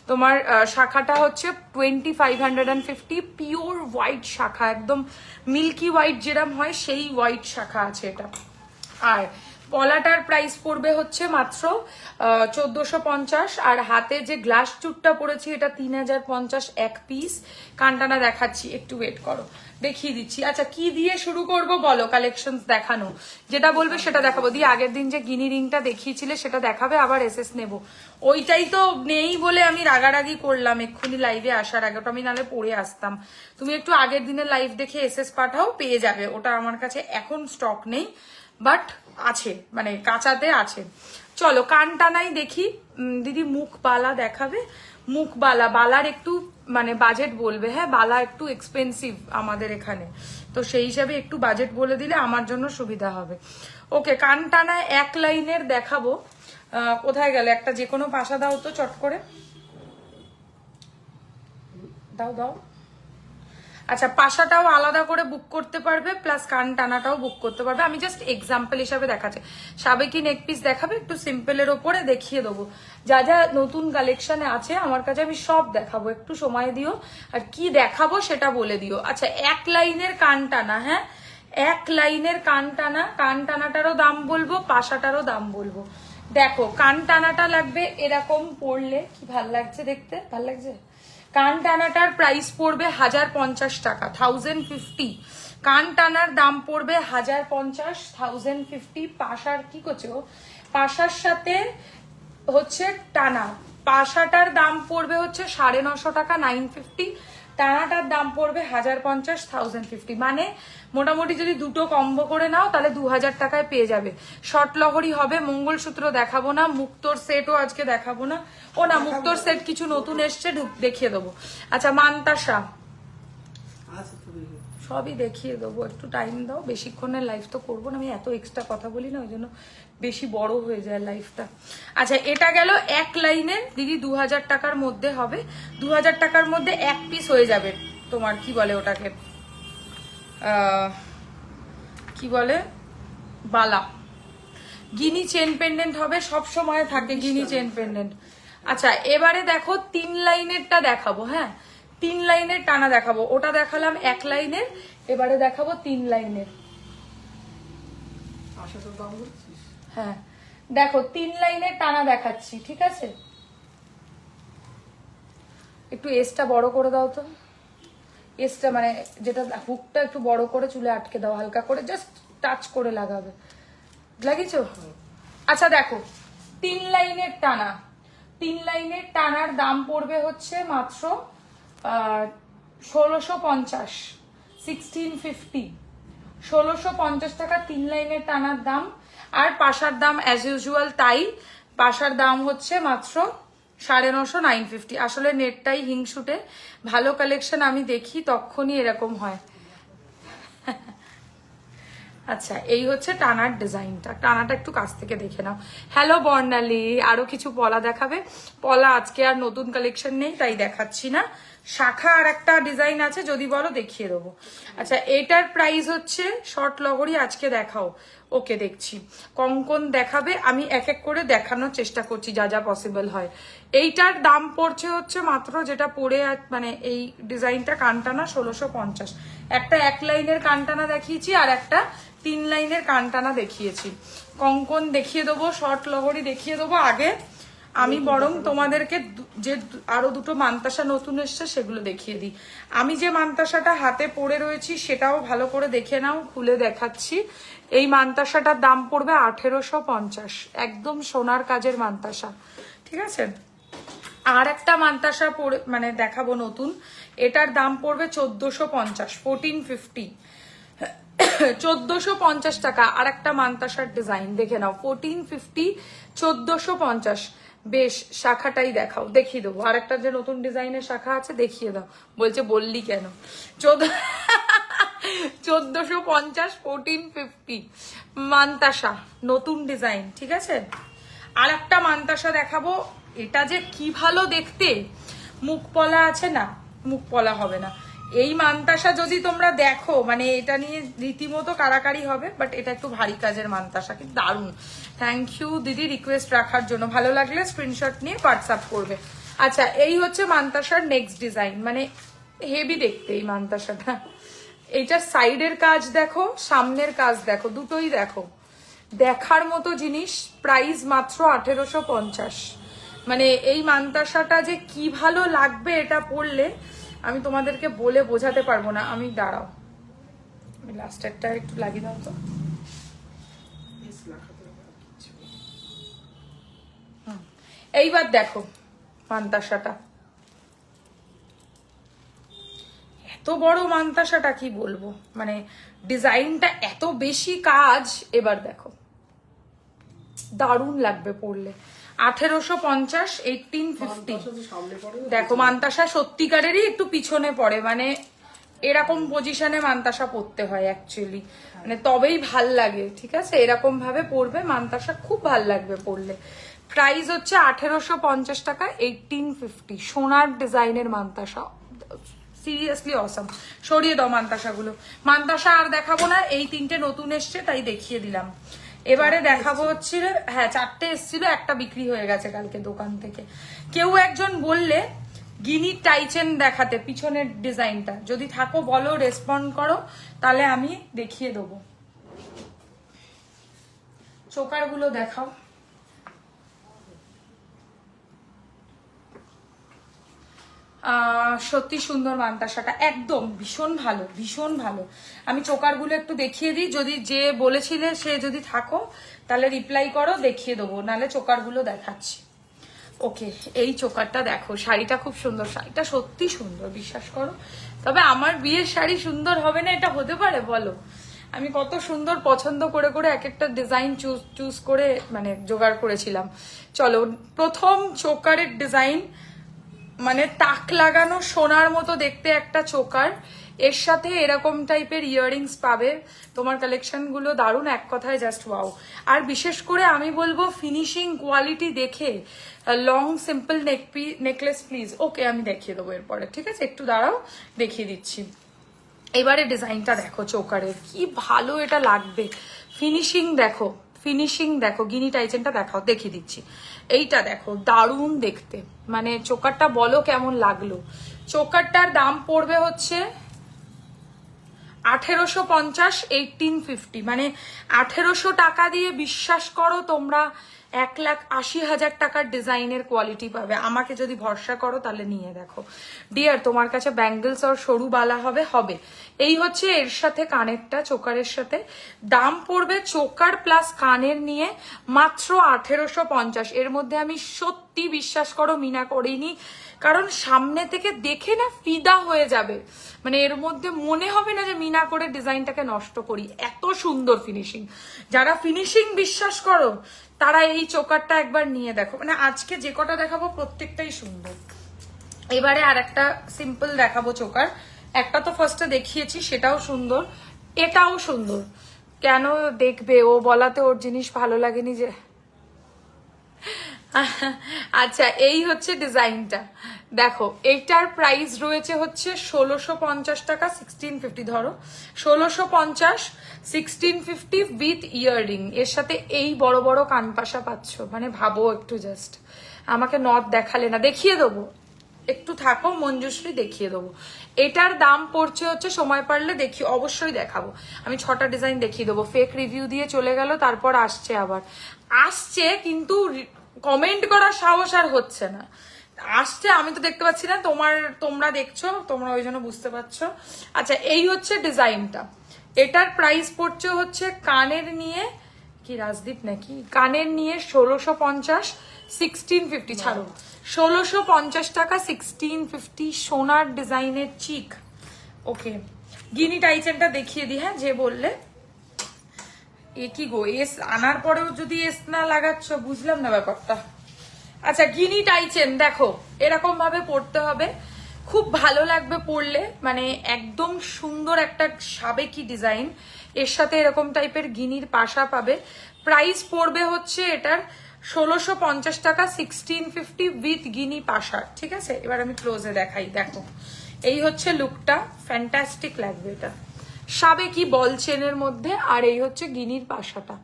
তোমার শাখাটা হচ্ছে 2550, পিওর হোয়াইট শাখা, একদম মিল্কি হোয়াইট যেরকম হয় সেই হোয়াইট শাখা আছে এটা। আর পলাটার প্রাইস পড়বে হচ্ছে মাত্র 1450। আর হাতে যে গ্লাস চুটটা পড়েছি এটা 3050 এক পিস। কানটানা দেখাচ্ছি, একটু ওয়েট করো, দেখিয়ে দিচ্ছি। আচ্ছা, কি দিয়ে শুরু করব বলো? কালেকশন দেখানো, যেটা বলবে সেটা দেখাবো। দিয়ে আগের দিন যে গিনি রিংটা দেখিয়েছিলে সেটা দেখাবে, আবার এসএস নেব। ওইটাই তো নেই বলে আমি রাগারাগি করলাম এক্ষুনি লাইভে আসার আগে, ওটা আমি নাহলে পড়ে আসতাম। তুমি একটু আগের দিনের লাইভ দেখে এসএস পাঠাও, পেয়ে যাবে। ওটা আমার কাছে এখন স্টক নেই, বাট আছে, মানে কাঁচাতে আছে। চলো, কান টানাই দেখি। দিদি মুখ বালা দেখাবে? মুখ বালা, বালার একটু মানে বাজেট বলবে। হ্যাঁ, বালা একটু এক্সপেন্সিভ আমাদের এখানে, তো সেই হিসাবে একটু বাজেট বলে দিলে আমার জন্য সুবিধা হবে। ওকে, কান টানায় এক লাইনের দেখাবো। কোথায় গেলে একটা যে কোনো পাশা দাও তো চট করে, দাও দাও। আচ্ছা, পাশাটাও আলাদা করে বুক করতে পারবে, প্লাস কান টানাটাও বুক করতে পারবে। আমি জাস্ট এক্সাম্পল হিসাবে দেখাচ্ছি। সাবেকি নেক পিস দেখাবে, একটু সিম্পলের ওপরে দেখিয়ে দেবো। যা যা নতুন কালেকশনে আছে আমার কাছে আমি সব দেখাবো, একটু সময় দিও। আর কি দেখাবো সেটা বলে দিও। আচ্ছা, এক লাইনের কান টানা, হ্যাঁ এক লাইনের কান টানা। কান টানাটারও দাম বলবো, পাশাটারও দাম বলবো। দেখো, কান টানাটা লাগবে এরকম পড়লে, কি ভাল লাগছে দেখতে, ভাল লাগছে। কান টানাটার প্রাইস পড়বে 1050 টাকা, 1050। কান টানার দাম পড়বে 1050, 1050। পাশার কি করছো? পাশার সাথে হচ্ছে টানা, পাশাটার দাম পড়বে হচ্ছে 950 টাকা, 950। টানাটার দাম পড়বে 1050, 1050। মানে মোটামুটি যদি দুটো কম্বো করে নাও তাহলে 2000 টাকায় পেয়ে যাবে। শর্ট লহরি হবে। মঙ্গলসূত্র দেখাবো না, মুক্তোর সেটও আজকে দেখাবো না। ও না, মুক্তোর সেট কিছু নতুন এসছে, দেখিয়ে দেবো। আচ্ছা, মানতাসা সবই দেখিয়ে দেবো, একটু টাইম দাও। বেশিক্ষণের লাইফ তো করবো না, আমি এত এক্সট্রা কথা বলি না, ওই জন্য বেশি বড় হয়ে যায় লাইফটা। আচ্ছা, এটা গেল এক লাইনের দিদি, 2000 টাকার মধ্যে হবে। 2000 টাকার মধ্যে এক পিস হয়ে যাবে। তোমার কি বলে ওটাকে, কি বলে, বালা। গিনি চেন পেন্ডেন্ট হবে, সব সময় থাকে গিনি চেন পেন্ডেন্ট। আচ্ছা, এবারে দেখো 3 লাইনেরটা দেখাবো। হ্যাঁ, 3 লাইনের টানা দেখাবো। ওটা দেখালাম এক লাইনের, এবারে দেখাবো 3 লাইনের। হ্যাঁ দেখো, 3 লাইনের টানা দেখাচ্ছি, ঠিক আছে। একটু এসটা বড় করে দাও তো, এসটা মানে যেটা হুকটা একটু বড় করে চুলে আটকে দাও, হালকা করে জাস্ট টাচ করে লাগাবে। লাগিয়েছো? আচ্ছা দেখো, 3 লাইনের টানা, 3 লাইনের টানার দাম পড়বে হচ্ছে মাত্র 1650, 1650। 1650 টাকা 3 লাইনের টানার দাম। আর পাশার দাম অ্যাজ ইউজুয়াল তাই, পাশার দাম হচ্ছে মাত্র 950, 950। আসলে নেটটাই হিংসুটে, ভালো কালেকশন আমি দেখি তখনই এরকম হয়। আচ্ছা, এই হচ্ছে টানার ডিজাইনটা। টানাটা একটু কাছ থেকে দেখে নাও। হ্যালো বর্ণালী, আরো কিছু পলা দেখাবে? পলা আজকে আর নতুন কালেকশন নেই তাই দেখাচ্ছি না। শাখা আর একটা ডিজাইন আছে, যদি বলো দেখিয়ে দেবো। আচ্ছা, এটার প্রাইস হচ্ছে, শর্ট লহরি আজকে দেখাও। ওকে, দেখছি। কঙ্কন দেখাবে, আমি এক এক করে দেখানোর চেষ্টা করছি যা যা পসিবল হয়। এইটার দাম পড়ছে হচ্ছে মাত্র, যেটা পরে মানে এই ডিজাইনটা কানটানা 1650। একটা 1 লাইনের কানটানা দেখিয়েছি আর একটা 3 লাইনের কানটানা দেখিয়েছি। কঙ্কন দেখিয়ে দেবো, শর্ট লহরি দেখিয়ে দেবো। আগে আমি বরং তোমাদেরকে যে আরো দুটো মান্তাসা নতুন এসছে সেগুলো দেখিয়ে দিই। আমি যে মান্তাসাটা হাতে পরে রয়েছি সেটাও ভালো করে দেখে নাও, খুলে দেখাচ্ছি। এই মান্তাসাটার দাম পড়বে 1850, একদম সোনার কাজের মান্তাসা, ঠিক আছে। আর একটা মান্তাসা পরে মানে দেখাবো নতুন, এটার দাম পড়বে 1450, 1450, 1450 টাকা। আর একটা মান্তাসার ডিজাইন দেখে নাও, 1450, 1450। বেশ, শাখাটাই দেখাও, দেখিয়ে দেবো। আর একটা যে নতুন ডিজাইনের শাখা আছে দেখিয়ে দাও। বলছে বললি কেন? 1450, 1450 মান্তাসা নতুন ডিজাইন, ঠিক আছে। আর একটা মান্তাসা দেখাবো, এটা যে কি ভালো দেখতে। মুখ পলা আছে না, মুখ পলা হবে না। এই মান্তাসা যদি তোমরা দেখো, মানে এটা নিয়ে রীতিমতো কারাকারি হবে, বাট এটা একটু ভারী কাজের মান্তাসা, কিন্তু দারুণ। থ্যাংক ইউ দিদি রিকোয়েস্ট রাখার জন্য। ভালো লাগলে স্ক্রিনশট নিয়ে হোয়াটসঅ্যাপ করবে। আচ্ছা, এই হচ্ছে মান্তাসার নেক্সট ডিজাইন, মানে হেভি দেখতে এই মান্তাসাটা। এইটার সাইডের কাজ দেখো, সামনের কাজ দেখো, দুটোই দেখো, দেখার মতো জিনিস। প্রাইস মাত্র 1850। মানে এই মান্তাসাটা যে কি ভালো লাগবে এটা পরলে, আমি তোমাদেরকে বলে বোঝাতে পারবো না। আমি দাঁড়াও, আমি লাস্টেরটা একটু লাগিয়ে দাও তো। এইবার দেখো মান্তাসাটা, এত বড় মান্তাসাটা কি বলবো, মানে ডিজাইনটা এত বেশি কাজ। এবার দেখো, দারুণ লাগবে পরলে। 1850, 1850। দেখো মান্তাসা সত্যিকারেরই একটু পিছনে পড়ে, মানে এরকম পজিশনে মান্তাসা পরতে হয় অ্যাকচুয়ালি, মানে তবেই ভাল লাগে, ঠিক আছে। এরকম ভাবে পরবে মান্তাসা, খুব ভাল লাগবে পরলে। প্রাইস হচ্ছে 1850 টাকা, 1850। সোনার ডিজাইনের মান্তাসা, সিরিয়াসলি অসাম। সরিয়ে দাও মান্তাসাগুলো। মান্তাসা আর দেখাবো না, এই 3টে নতুন এসছে তাই দেখিয়ে দিলাম। এবারে দেখাবো হচ্ছে, হ্যাঁ 4টে এসেছিল, একটা বিক্রি হয়ে গেছে কালকে দোকান থেকে। কেউ একজন বললে গিনি টাইচেন দেখাতে, পিছনের ডিজাইনটা যদি থাকো বলো, রেসপন্ড করো, তাহলে আমি দেখিয়ে দেবো। চোকারগুলো দেখাও। সত্যি সুন্দর মান্তাসাটা, একদম ভীষণ ভালো, ভীষণ ভালো। আমি চোকারগুলো একটু দেখিয়ে দিই, যদি যে বলেছিলে সে যদি থাকো তাহলে রিপ্লাই করো, দেখিয়ে দেবো, নাহলে চোকারগুলো দেখাচ্ছি। ওকে, এই চোকারটা দেখো, শাড়িটা খুব সুন্দর, শাড়িটা সত্যি সুন্দর, বিশ্বাস করো। তবে আমার বিয়ের শাড়ি সুন্দর হবে না এটা হতে পারে বলো? আমি কত সুন্দর পছন্দ করে করে এক একটা ডিজাইন চুজ করে মানে জোগাড় করেছিলাম। চলো, প্রথম চোকারের ডিজাইন, মানে টাক লাগানো সোনার মতো দেখতে একটা চোকার, এর সাথে এরকম টাইপের ইয়াররিংস পাবে। তোমার কালেকশন গুলো দারুণ, এক কথায় জাস্ট ওয়াও। আর বিশেষ করে আমি বলবো ফিনিশিং কোয়ালিটি দেখে, লং সিম্পল নেকলেস প্লিজ। ওকে, আমি দেখিয়ে দেবো এরপরে, ঠিক আছে, একটু দাঁড়াও, দেখিয়ে দিচ্ছি। এবারে ডিজাইনটা দেখো চোকারের, কি ভালো এটা লাগবে। ফিনিশিং দেখো, ফিনিশিং দেখো, গিনি টাইচেনটা দেখাও, দেখিয়ে দিচ্ছি। এইটা দেখো, দারুণ দেখতে, মানে চোকারটা বলো কেমন লাগলো। চোকারটার দাম পড়বে হচ্ছে 1850, 1850, মানে 1800 টাকা দিয়ে বিশ্বাস করো তোমরা 1,80,000 টাকার ডিজাইনের কোয়ালিটি পাবে। আমাকে যদি ভরসা করো তাহলে নিয়ে দেখো ডিয়ার, তোমার কাছে ব্যাঙ্গেলস আর সরু বালা হবে হবে। এই হচ্ছে এর সাথে কানেরটা, চোকারের সাথে দাম পড়বে চোকার প্লাস কানের নিয়ে মাত্র 1850। এর মধ্যে আমি সত্যি বিশ্বাস করো মিনা করিনি, কারণ সামনে থেকে দেখে না ফিদা হয়ে যাবে, মানে এর মধ্যে মনে হবে না যে মিনা করে ডিজাইনটাকে নষ্ট করি, এত সুন্দর ফিনিশিং। যারা ফিনিশিং বিশ্বাস করো তারা এই চোকারটা একবার নিয়ে দেখো, মানে আজকে যে কটা দেখাবো প্রত্যেকটাই সুন্দর। এবারে আর একটা সিম্পল দেখাবো চোকার, একটা তো ফার্স্টে দেখিয়েছি সেটাও সুন্দর, এটাও সুন্দর। কেন দেখবে, ও বলাতে ওর জিনিস ভালো লাগেনি যে। আচ্ছা, এই হচ্ছে ডিজাইনটা দেখো, এইটার প্রাইস রয়েছে হচ্ছে 1650 টাকা, 1650 ধরো, 1650, 1650 উইথ ইয়াররিং। এর সাথে এই বড় বড় কানপাশা পাচ্ছ, মানে ভাবো একটু, জাস্ট আমাকে নথ দেখালে না, দেখিয়ে দেবো, একটু থাকো, মঞ্জুশ্রী দেখিয়ে দেবো। এটার দাম পড়ছে হচ্ছে, সময় পারলে দেখি অবশ্যই দেখাবো, আমি 6টা ডিজাইন দেখিয়ে দেবো। ফেক রিভিউ দিয়ে চলে গেল, তারপর আসছে আবার, আসছে কিন্তু কমেন্ট করার সাহস আর হচ্ছে না। আসছে, আমি তো দেখতে পাচ্ছি না, তোমরা দেখছো, তোমরা ওই জন্য বুঝতে পারছো। আচ্ছা, এই হচ্ছে ডিজাইনটা। এটার প্রাইস পড়ছে হচ্ছে কানের নিয়ে, কি রাজদীপ নাকি, কানের নিয়ে 1650, 1650, ছাড়ো, 1650 টাকা, 1650, সোনার ডিজাইনের চিক। ওকে, গিনি টাইচেনটা দেখিয়ে দিই। হ্যাঁ, যে বললে এ কি গো, এস আনার পরেও যদি এস না লাগাচ্ছ, বুঝলাম না ব্যাপারটা। আচ্ছা, গিনি টাইচেন দেখো, এরকম ভাবে পড়তে হবে, খুব ভালো লাগবে পরলে, মানে একদম সুন্দর একটা সাবেকি ডিজাইন, এর সাথে এরকম টাইপের গিনির পাশা পাবে। প্রাইস পড়বে হচ্ছে এটার 1650 টাকা, 1650 উইথ গিনি পাশা। ঠিক আছে, এবার আমি ক্লোজে দেখাই, দেখো এই হচ্ছে লুকটা, ফ্যান্টাস্টিক লাগবে এটা, সাবেকি বল চেনের মধ্যে, আর এই হচ্ছে গিনির পাশাটা।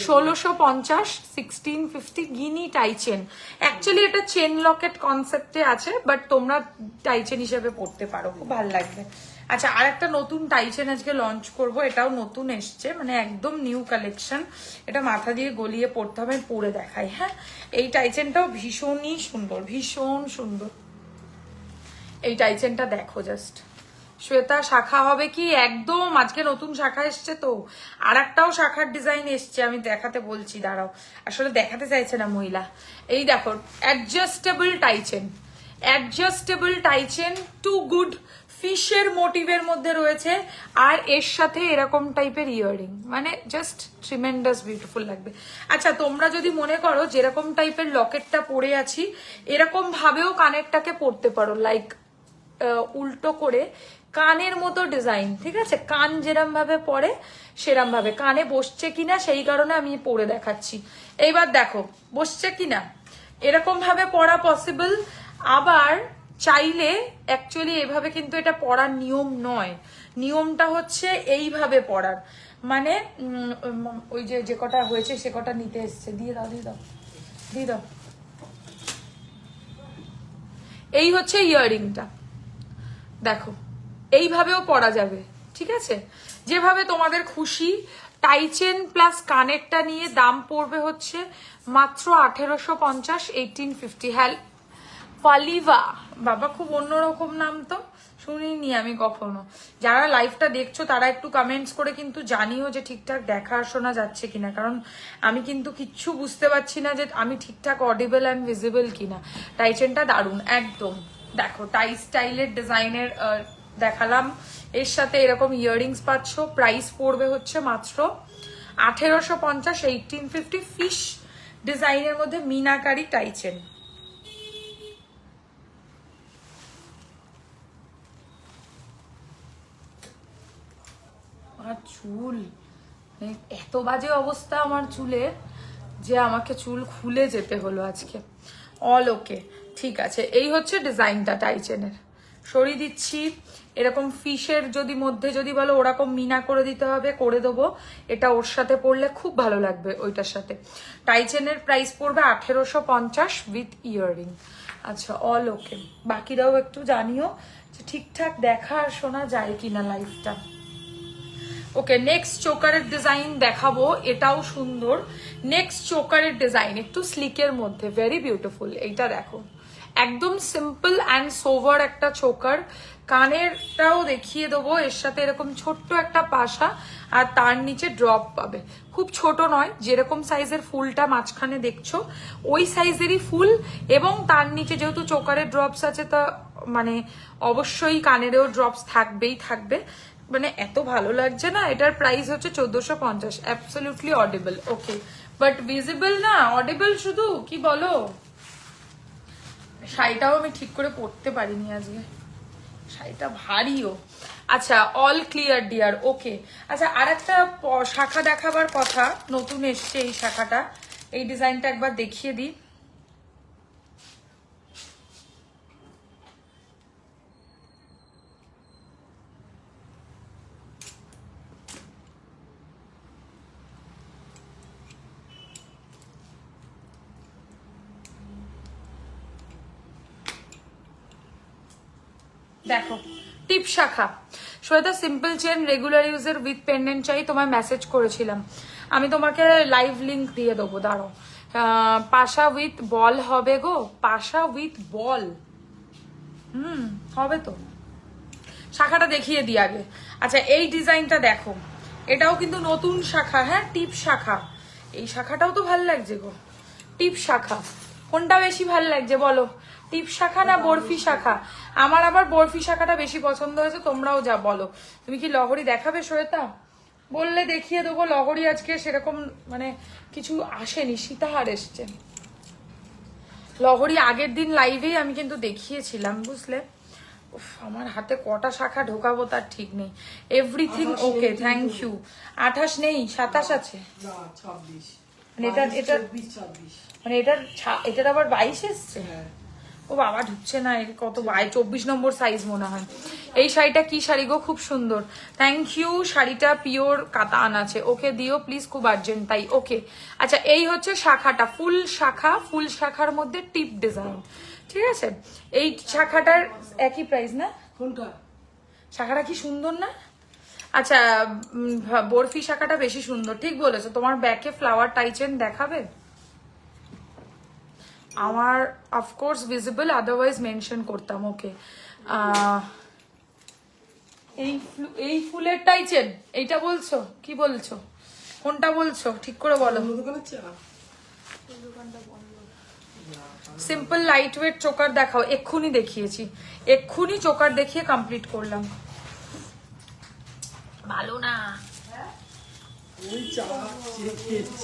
1650, 1650 গিনি টাইচেন। অ্যাকচুয়ালি এটা চেন লকেট কনসেপ্টে আছে, বাট তোমরা টাইচেন হিসেবে পড়তে পারো, খুব ভালো লাগবে। আচ্ছা, আর একটা নতুন টাইচেন আজকে লঞ্চ করব, এটাও নতুন এসছে, মানে একদম নিউ কালেকশন। এটা মাথা দিয়ে গলিয়ে পড়তে হবে, পরে দেখাই। হ্যাঁ, এই টাইচেনটাও ভীষণই সুন্দর, ভীষণ সুন্দর। এই টাইচেনটা দেখো জাস্ট, শ্বেতা শাখা হবে কি, একদম আজকে নতুন শাখা এসছে তো, আর একটাও শাখার ডিজাইন এসছে, আমি দেখাতে বলছি, দাঁড়াও, আসলে দেখাতে চাইছে না মহিলা। এই দেখো, অ্যাডজাস্টেবল টাইচেন, অ্যাডজাস্টেবল টাইচেন, টু গুড, ফিশের মোটিভের মধ্যে রয়েছে, আর এর সাথে এরকম টাইপের ইয়াররিং, মানে জাস্ট ট্রিমেন্ডাস বিউটিফুল লাগবে। আচ্ছা, তোমরা যদি মনে করো যেরকম টাইপের লকেটটা পরে আছি, এরকম ভাবেও কানেরটাকে পরতে পারো, লাইক উল্টো করে কানের মতো ডিজাইন। ঠিক আছে, কান যেরম ভাবে পরে সেরম ভাবে, কানে বসছে কিনা সেই কারণে আমি পরে দেখাচ্ছি। এইবার দেখো বসছে কিনা, এরকম ভাবে পরা পসিবল। আবার চাইলে অ্যাকচুয়ালি এভাবে কিন্তু এটা পরার নিয়ম নয়, নিয়মটা হচ্ছে এইভাবে পরার, মানে ওই যে কটা হয়েছে সে কটা নিতে এসছে, দিয়ে দাও দিয়ে দাও দিয়ে দাও। এই হচ্ছে ইয়াররিংটা, দেখো এইভাবেও পরা যাবে। ঠিক আছে, যেভাবে তোমাদের খুশি। টাইচেন প্লাস কানেরটা নিয়ে দাম পড়বে হচ্ছে মাত্র 1850, 1850। হ্যাঁ, পালিভা, বাবা খুব অন্যরকম নাম তো, শুনিনি আমি কখনো। যারা লাইভটা দেখছো তারা একটু কমেন্টস করে কিন্তু জানিও যে ঠিকঠাক দেখা শোনা যাচ্ছে কিনা, কারণ আমি কিন্তু কিচ্ছু বুঝতে পারছি না যে আমি ঠিকঠাক অডিবল অ্যান্ড ভিজিবল কিনা। টাইচেনটা দারুণ একদম, দেখো টাই স্টাইলের ডিজাইনের দেখালাম, এর সাথে এরকম ইয়াররিংস পাচ্ছ। প্রাইস পড়বে হচ্ছে মাত্র 1850, 1850, ফিশ ডিজাইনের মধ্যে মিনাকারি টাইচেন। আর চুল, এত বাজে অবস্থা আমার চুলের যে আমাকে চুল খুলে যেতে হলো আজকে। অল ওকে, ঠিক আছে, এই হচ্ছে ডিজাইনটা টাইচেনের, সরিয়ে দিচ্ছি। এরকম ফিশের যদি মধ্যে যদি বলো ওরকম মিনা করে দিতে হবে, করে দেবো, এটা ওর সাথে পরলে খুব ভালো লাগবে ওইটার সাথে। টাইচেনের প্রাইস পড়বে 1850 উইথ ইয়াররিং। আচ্ছা, অল ওকে, বাকিরাও একটু জানিও যে ঠিকঠাক দেখা আর শোনা যায় কিনা লাইফটা। ওকে, নেক্সট চোকারের ডিজাইন দেখাবো, এটাও সুন্দর। নেক্সট চোকারের ডিজাইন একটু স্লিকের মধ্যে, ভেরি বিউটিফুল। এইটা দেখো, একদম সিম্পল অ্যান্ড সোভার একটা চোকার। কানেরটাও দেখিয়ে দেবো, এর সাথে এরকম ছোট্ট একটা পাশা, আর তার নিচে ড্রপ পাবে, খুব ছোট নয়, যেরকম সাইজের ফুলটা মাঝখানে দেখছো ওই সাইজেরই ফুল, এবং তার নিচে যেহেতু চোকারের ড্রপস আছে, তা মানে অবশ্যই কানেরেও ড্রপস থাকবেই থাকবে। মানে এত ভালো লাগছে না। এটার প্রাইস হচ্ছে 1450, absolutely audible. Okay, but visible না, অডিবল শুধু, কি বলো। শাড়িটাও আমি ঠিক করে পরতে পারিনি আজকে, শাড়িটা ভারীও। আচ্ছা, অল ক্লিয়ার ডিয়ার। ওকে, আচ্ছা, আর একটা শাখা দেখাবার কথা, নতুন এসছে এই শাখাটা, এই ডিজাইনটা একবার দেখিয়ে দিই। দেখো টিপ শাখা শ্বেতা সিম্পল চেন রেগুলার ইউজের উইথ পেন্ডেন্ট চাই, তোমায় মেসেজ করেছিলাম আমি, তোমাকে লাইভ লিংক দিয়ে দেবো, দাঁড়ো। পাশা উইথ বল হবে গো, পাশা উইথ বল, হবে তো। শাখাটা দেখিয়ে দিই আগে। আচ্ছা এই ডিজাইনটা দেখো, এটাও কিন্তু নতুন শাখা, হ্যাঁ টিপ শাখা। এই শাখাটাও তো ভাল লাগছে গো, টিপ শাখা। কোনটা বেশি ভাল লাগছে বলো, টিপ শাখা না বরফি শাখা? আমার আবার বরফি শাখাটা বেশি পছন্দ হয়েছে, তোমরাও যা বলো। তুমি কি লহরি দেখাবে শ্বেতা? বললে দেখিয়ে দেবো। লহরি আজকে সেরকম মানে কিছু আসেনি, সীতাহার এসছে। লহরি আগের দিন লাইভেই আমি কিন্তু দেখিয়েছিলাম, বুঝলে। উফ, আমার হাতে কটা শাখা ঢোকাবো তার ঠিক নেই। Everything okay, thank you. 28 নেই, 27 আছে। না 26 মানে এটা 26 মানে এটার আবার 22 এসছে। হ্যাঁ ও বাবা ঢুকছে না, এর কত 24 নম্বর সাইজ মনে হয়। এই শাড়িটা কি শাড়ি গো, খুব সুন্দর, থ্যাংক ইউ। শাড়িটা পিওর কাতান আছে, ওকে দিও প্লিজ, খুব আর্জেন্ট তাই। ওকে আচ্ছা এই হচ্ছে শাখাটা, ফুল শাখা, ফুল শাখার মধ্যে টিপ ডিজাইন, ঠিক আছে। এই শাখাটার একই প্রাইস না? কোনটা? শাখাটা কি সুন্দর না? আচ্ছা বরফি শাখাটা বেশি সুন্দর, ঠিক বলেছো। তোমার ব্যাকে ফ্লাওয়ার টাইচেন দেখাবে? আমার অফকোর্স ভিজিবল, আদারওয়াইজ মেনশন করতাম। ওকে এই ফুলের টাইচেন এইটা বলছো? কি বলছো, কোনটা বলছো ঠিক করে বলো। অন্য দোকানের চা? সিম্পল লাইট ওয়েট চোকার দেখাও, এক্ষুনি দেখিয়েছি, এক্ষুনি চোকার দেখিয়ে কমপ্লিট করলাম। ভালো না ওই চা খেয়েছি।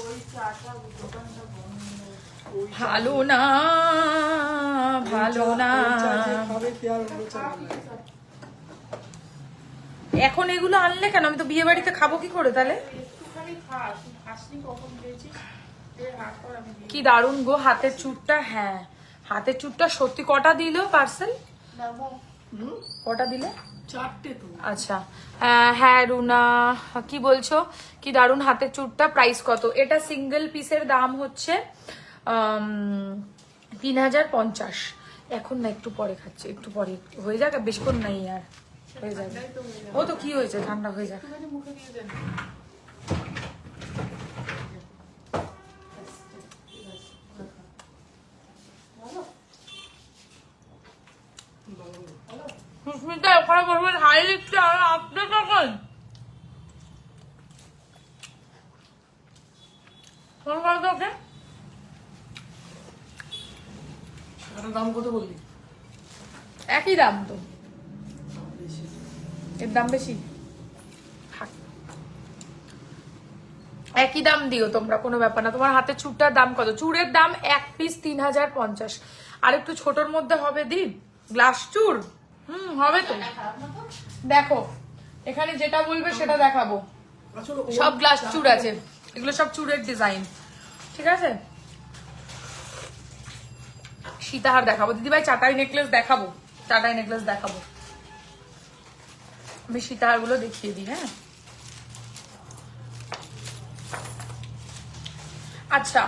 ভালো না, ভালো না। ওই চা যে খাবে তে আর অন্য চা বানায়। এখন এগুলো আনলে কেন? আমি তো বিয়ে বাড়িতে খাবো কি করে তাহলে? কি দারুণ গো হাতের চুটটা, হ্যাঁ হাতের চুটটা সত্যি। কটা দিল পার্সেল? কটা দিলে? 4টে তো। আচ্ছা হ্যাঁ রুনা কি বলছো, কি দারুণ হাতের চুটটা। প্রাইস কত? এটা সিঙ্গেল পিসের দাম হচ্ছে 3050। এখন না, একটু পরে খাচ্ছি, একটু পরে হয়ে যাক, বেশিক্ষণ নাই আর, হয়ে যাবে। ও তো কি হয়েছে, ঠান্ডা হয়ে যাক। সুস্মিতা ওখানে বলবেন হাই লিখতে, আর আপনি কখন ফোন করো তো ওকে। শাখাটার দাম কত বললি? একই দাম তো, এর দাম বেশি? থাক। একই দাম দিও তোমরা, কোনো ব্যাপার না। তোমার হাতে চুড়টার দাম কত? চুড়ের দাম এক পিস 3050। আর একটু ছোটর মধ্যে হবে দি, গ্লাস চুড়, হবে তো। দেখো এখানে যেটা বলবে সেটা দেখাবো, আসলে সব গ্লাস চুড় আছে, এগুলো সব চুড়ের ডিজাইন, ঠিক আছে। সীতাহার দেখাবো দিদিভাই, চাটাই নেকলেস দেখাবো, চাটাই নেকলেস দেখাবো। আমি সীতাহার গুলো দেখিয়ে দিই, হ্যাঁ। আচ্ছা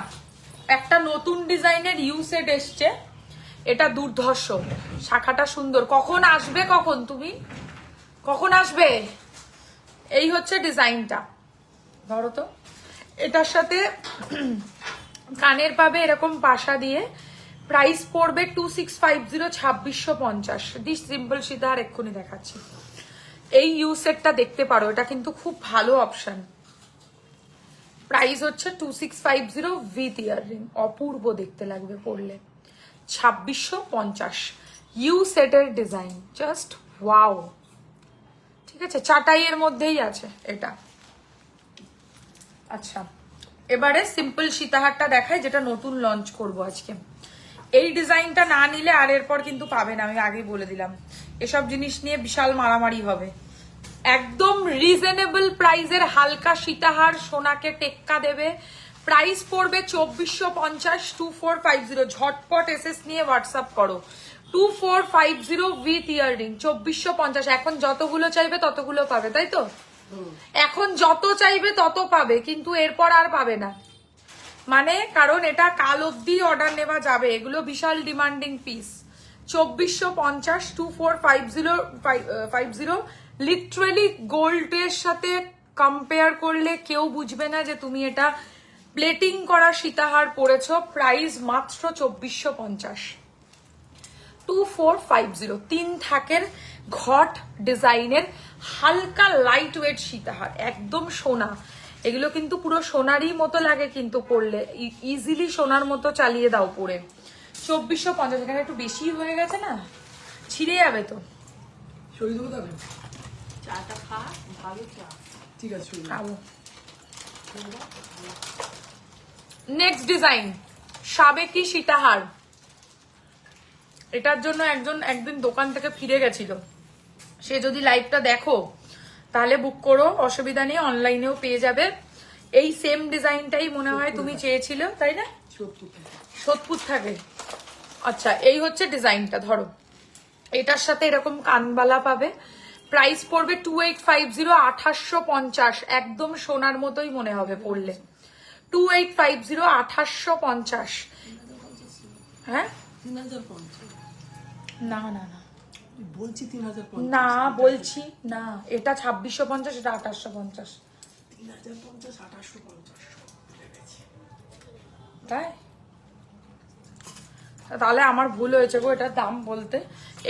একটা নতুন ডিজাইনের ইউ সেট এসছে, এটা দুর্ধর্ষ, শাখাটা সুন্দর। কখন আসবে, কখন তুমি কখন আসবে? এই হচ্ছে ডিজাইনটা, ধরো তো। এটার সাথে কানের পাবে এরকম পাশা দিয়ে, প্রাইস পড়বে 2650, 2650। দিস সিম্পল সীতাহার এক্ষুনি দেখাচ্ছি। এই ইউ সেটটা দেখতে পারো, এটা কিন্তু খুব ভালো অপশন। প্রাইস হচ্ছে 2650 উইথ ইয়াররিং, অপূর্ব দেখতে লাগবে পরলে। 2650 ইউ সেটের ডিজাইন, জাস্ট ওয়াও, ঠিক আছে। চাটাইয়ের মধ্যেই আছে এটা। আচ্ছা এবারে সিম্পল সীতাহারটা দেখাই, যেটা নতুন লঞ্চ করব আজকে। এই ডিজাইনটা না নিলে আর এরপর কিন্তু পাবে না, আমি আগে বলে দিলাম। এসব জিনিস নিয়ে বিশাল মারামারি হবে। একদম রিজনেবল প্রাইসের হালকা সীতাহার, সোনাকে টেক্কা দেবে। প্রাইস পড়বে 2450, 2450। ঝটপট এসএস নিয়ে হোয়াটসঅ্যাপ করো, 2450 উইথ ইয়াররিং, 2450। এখন যতগুলো চাইবে ততগুলো পাবে, তাই তো? এখন যত চাইবে তত পাবে, কিন্তু এরপর আর পাবে না। মানে কারণ এটা কাল অব্দি অর্ডার নেওয়া যাবে, এগুলো বিশাল ডিমান্ডিং পিস, 2450 2450 লিটারালি গোল্ডের সাথে কম্পেয়ার করলে কেউ বুঝবে না যে তুমি এটা প্লেটিং করা সীতাহার পরেছো। প্রাইস মাত্র 2450। 2450 তিন থাকের ঘট ডিজাইনের হালকা লাইট ওয়েট সীতাহার, একদম সোনা। এগুলো কিন্তু পুরো সোনারই মতো লাগে, কিন্তু পরলে ইজিলি সোনার মতো চালিয়ে দাও পরে। 2450, এখানে একটু বেশি হয়ে গেছে না, ছিঁড়ে যাবে তো। সরিয়ে দেবো তাহলে? চাটা খা, ভালো চা। ঠিক আছে, সরিয়ে দেবো। খাবো। নেক্সট ডিজাইন সাবেকি সীতাহার। এটার জন্য একদিন দোকান থেকে ফিরে গেছিল, সে যদি লাইভটা দেখো তাহলে বুক করো, অসুবিধা নেই, অনলাইনেও পেয়ে যাবে। এই সেম ডিজাইনটাই মনে হয় তুমি চেয়েছিল, তাই না? সোদপুর থাকে। আচ্ছা, এই হচ্ছে ডিজাইনটা। ধরো এটার সাথে এরকম কানবালা পাবে। প্রাইস পড়বে 2850, 2850, একদম সোনার মতোই মনে হবে পড়লে। 2850, 2850। হ্যাঁ 3050 না না না বলছি, 3050 না বলছি না, এটা 2650, এটা 2850। 3050 2850 তাই তাহলে আমার ভুল হয়েছে গো, এটার দাম বলতে।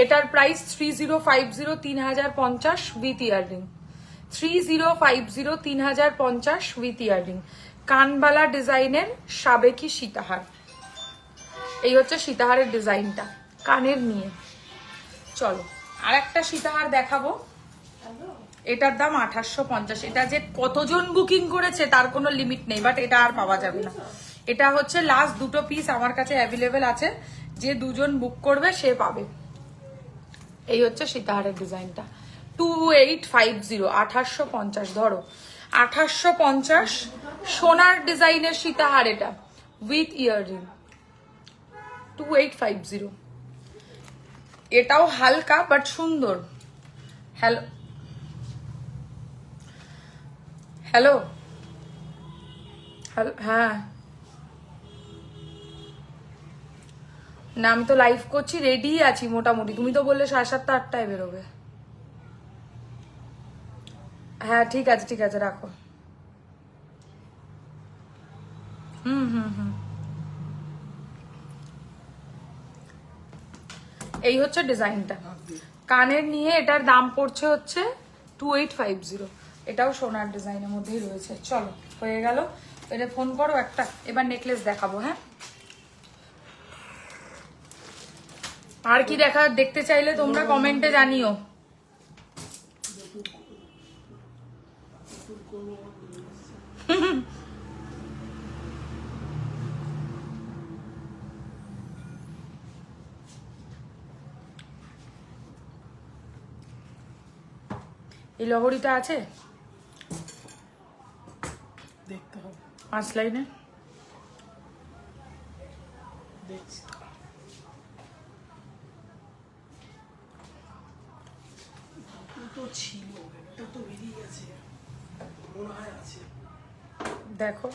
এটার price 3050, 3050 with earring. 3050, 3050 with earring. কানবালা ডিজাইনের সাবেকি সীতাহার। এই হচ্ছে সীতাহারের ডিজাইনটা কানের নিয়ে। চলো আর একটা সীতাহার দেখাবো, এটার দাম 2850। এটা যে কতজন বুকিং করেছে তার কোনো লিমিট নেই, বাট এটা আর পাওয়া যাবে না। এটা হচ্ছে লাস্ট দুটো পিস আমার কাছে অ্যাভেলেবেল আছে, যে দুজন বুক করবে সে পাবে। এই হচ্ছে সীতাহারের ডিজাইনটা। 2850, 2850। ধরো 2850 সোনার ডিজাইনের সীতাহার, এটা উইথ ইয়াররিং। 2850। এটাও হালকা বাট সুন্দর। হ্যালো হ্যালো হ্যালো, হ্যাঁ না আমি তো লাইভ করছি, রেডি আছি মোটামুটি। তুমি তো বললে 7:30 8টায় বেরোবে। হ্যাঁ ঠিক আছে ঠিক আছে, রাখো। হুম হুম হুম। এই হচ্ছে ডিজাইনটা কানের নিয়ে। এটার দাম পড়ছে হচ্ছে 2850। এটাও সোনার ডিজাইনের মধ্যেই রয়েছে। চলো হয়ে গেল, এটা ফোন করো একটা। এবার নেকলেস দেখাবো। হ্যাঁ আর কি দেখতে চাইলে তোমরা কমেন্টে জানিও। এই লহরিটা আছে, দেখতে হবে। 5 লাইনে দেখছি তো ছিল, এটা তো বেরিয়ে গেছে মনে হয় আছে। দেখো।